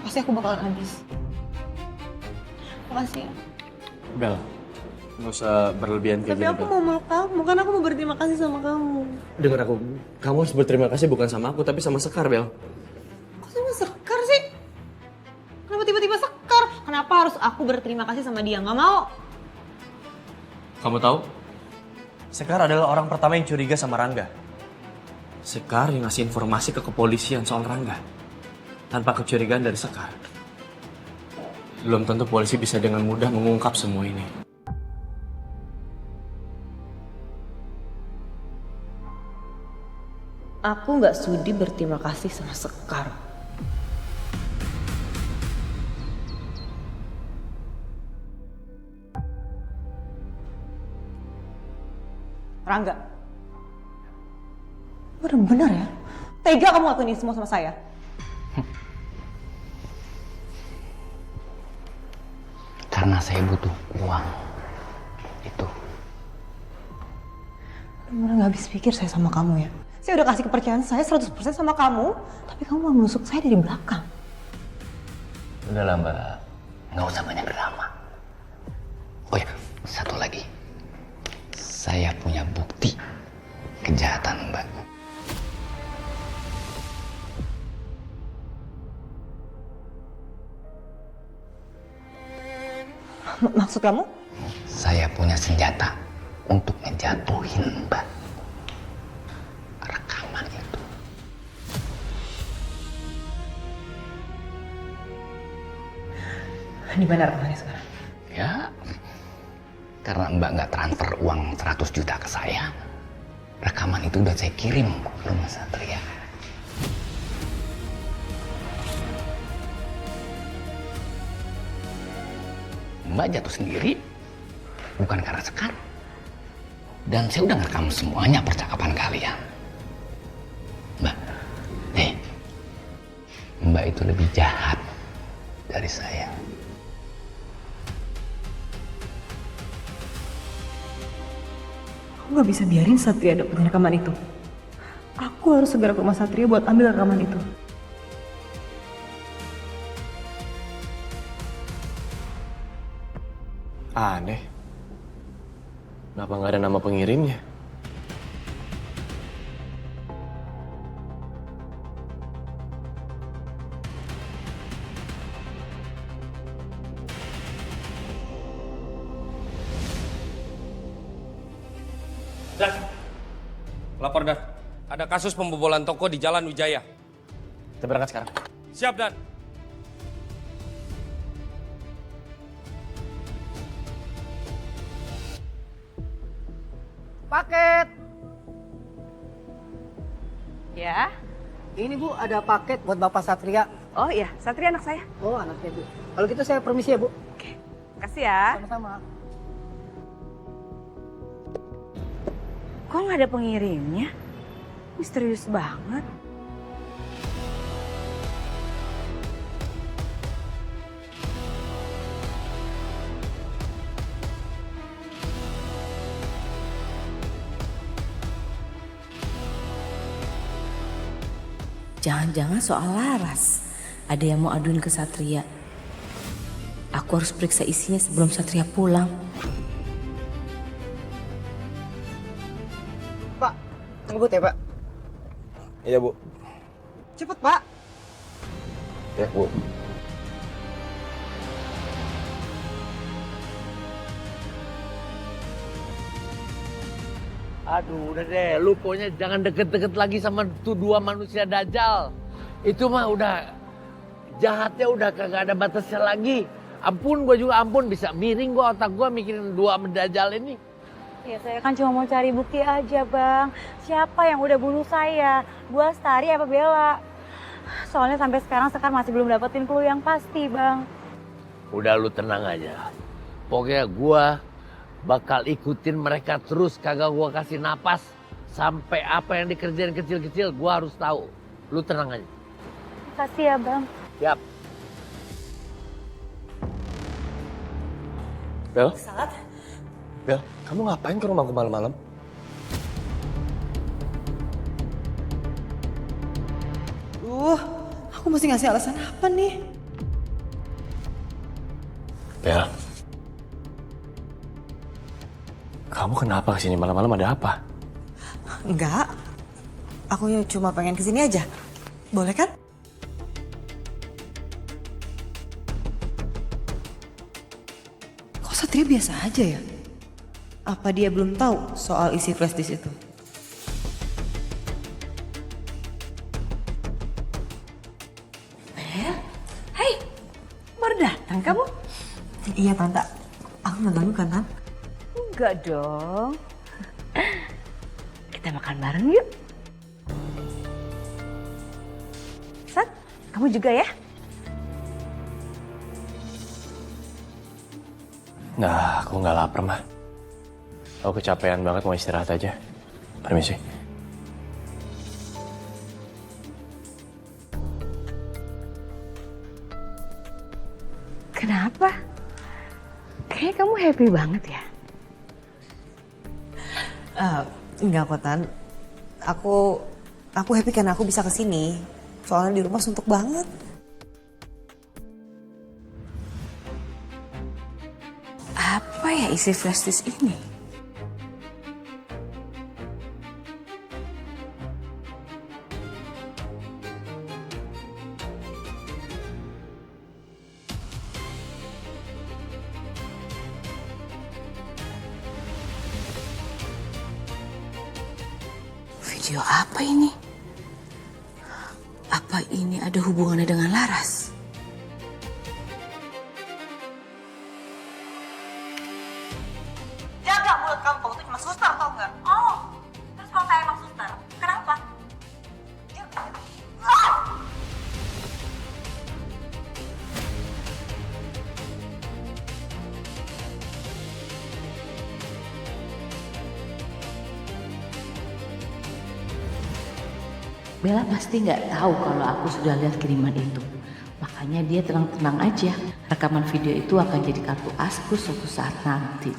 E: Pasti aku bakalan habis. Makasih ya.
C: Bel, nggak usah berlebihan kayak
E: Tapi
C: gini,
E: aku
C: Bel.
E: mau meluk kamu, kan aku mau berterima kasih sama kamu.
C: Dengar aku, kamu harus berterima kasih bukan sama aku, tapi sama Sekar, Bel.
E: Kok sama Sekar sih? Kenapa tiba-tiba Sekar? Kenapa harus aku berterima kasih sama dia? Nggak mau.
C: Kamu tahu? Sekar adalah orang pertama yang curiga sama Rangga. Sekar yang ngasih informasi ke kepolisian soal Rangga. Tanpa kecurigaan dari Sekar. Belum tentu polisi bisa dengan mudah mengungkap semua ini.
E: Aku nggak sudi berterima kasih sama Sekar. Rangga,
J: Bener-bener ya? Tega kamu lakuin ini semua sama saya?
F: Karena saya butuh uang. Itu.
J: Bener gak habis pikir saya sama kamu ya? Saya udah kasih kepercayaan saya 100% sama kamu, tapi kamu mau menusuk saya dari belakang.
F: Udahlah Mbak, nggak usah banyak drama. Oh ya, satu lagi. Saya punya bukti kejahatan Mbak.
J: Maksud kamu?
F: Saya punya senjata untuk ngejatuhin Mbak. Rekaman itu.
J: Di mana rekamannya sekarang?
F: Ya, karena Mbak nggak transfer uang 100 juta ke saya, rekaman itu udah saya kirim ke rumah Satria. Mbak jatuh sendiri, bukan karena Sekar. Dan saya udah ngerekam semuanya percakapan kalian. Mbak, Mbak itu lebih jahat dari saya.
J: Aku gak bisa biarin Satria dapetin rekaman itu. Aku harus segera ke rumah Satria buat ambil rekaman itu.
C: Aneh. Kenapa nggak ada nama pengirimnya?
D: Dan, lapor Dan. Ada kasus pembobolan toko di Jalan Wijaya.
C: Kita berangkat sekarang.
D: Siap Dan.
E: Paket.
A: Ya?
E: Ini Bu, ada paket buat Bapak Satria.
A: Oh iya, Satria anak saya.
E: Oh, anaknya Bu. Kalau gitu saya permisi ya Bu.
A: Kasih ya.
E: Sama-sama.
A: Kok nggak ada pengirimnya? Misterius banget. Jangan-jangan soal Laras. Ada yang mau aduin ke Satria. Aku harus periksa isinya sebelum Satria pulang.
E: Pak, ngebut ya Pak?
C: Iya, Bu.
E: Cepet Pak.
C: Ya, Bu.
I: Aduh, udah deh, lu pokoknya jangan deket-deket lagi sama tuh dua manusia dajal. Itu mah udah jahatnya udah kagak ada batasnya lagi. Ampun, gue juga ampun, bisa miring gue otak gue mikirin dua mendajal ini.
J: Ya saya kan cuma mau cari bukti aja Bang. Siapa yang udah bunuh saya? Gua Astari apa Bella? Soalnya sampai sekarang Sekar masih belum dapetin clue yang pasti Bang.
I: Udah lu tenang aja. Pokoknya gue bakal ikutin mereka terus, kagak gue kasih napas. Sampai apa yang dikerjain kecil-kecil gue harus tahu. Lu tenang aja.
J: Makasih ya Bang.
I: Siap.
C: Bel?
J: Saat?
C: Bel, kamu ngapain ke rumahku malam-malam?
J: Aku mesti ngasih alasan apa nih?
C: Bel, kamu kenapa kesini malam-malam, ada apa?
J: Enggak. Aku cuma pengen kesini aja. Boleh kan? Kok Satria biasa aja ya? Apa dia belum tahu soal isi flash disk itu?
A: Hai, baru datang kamu?
J: Iya Tante, aku nggak ganggu kan Tante?
A: Enggak dong. Kita makan bareng yuk. Sat, kamu juga ya?
C: Nah, aku nggak lapar, mah. Aku kecapean banget, mau istirahat aja. Permisi.
A: Kenapa? Kayaknya kamu happy banget ya?
E: Enggak kok, Tan. Aku happy karena aku bisa kesini. Soalnya di rumah suntuk banget.
A: Apa ya isi flash disk ini? Video apa ini? Apa ini ada hubungannya dengan Laras?
E: Jaga mulut kamu, itu cuma suster tau nggak? Oh, terus kalau saya emang suster, kenapa?
L: Bella pasti nggak tahu kalau aku sudah lihat kiriman itu. Makanya dia tenang-tenang aja. Rekaman video itu akan jadi kartu asku suatu saat nanti.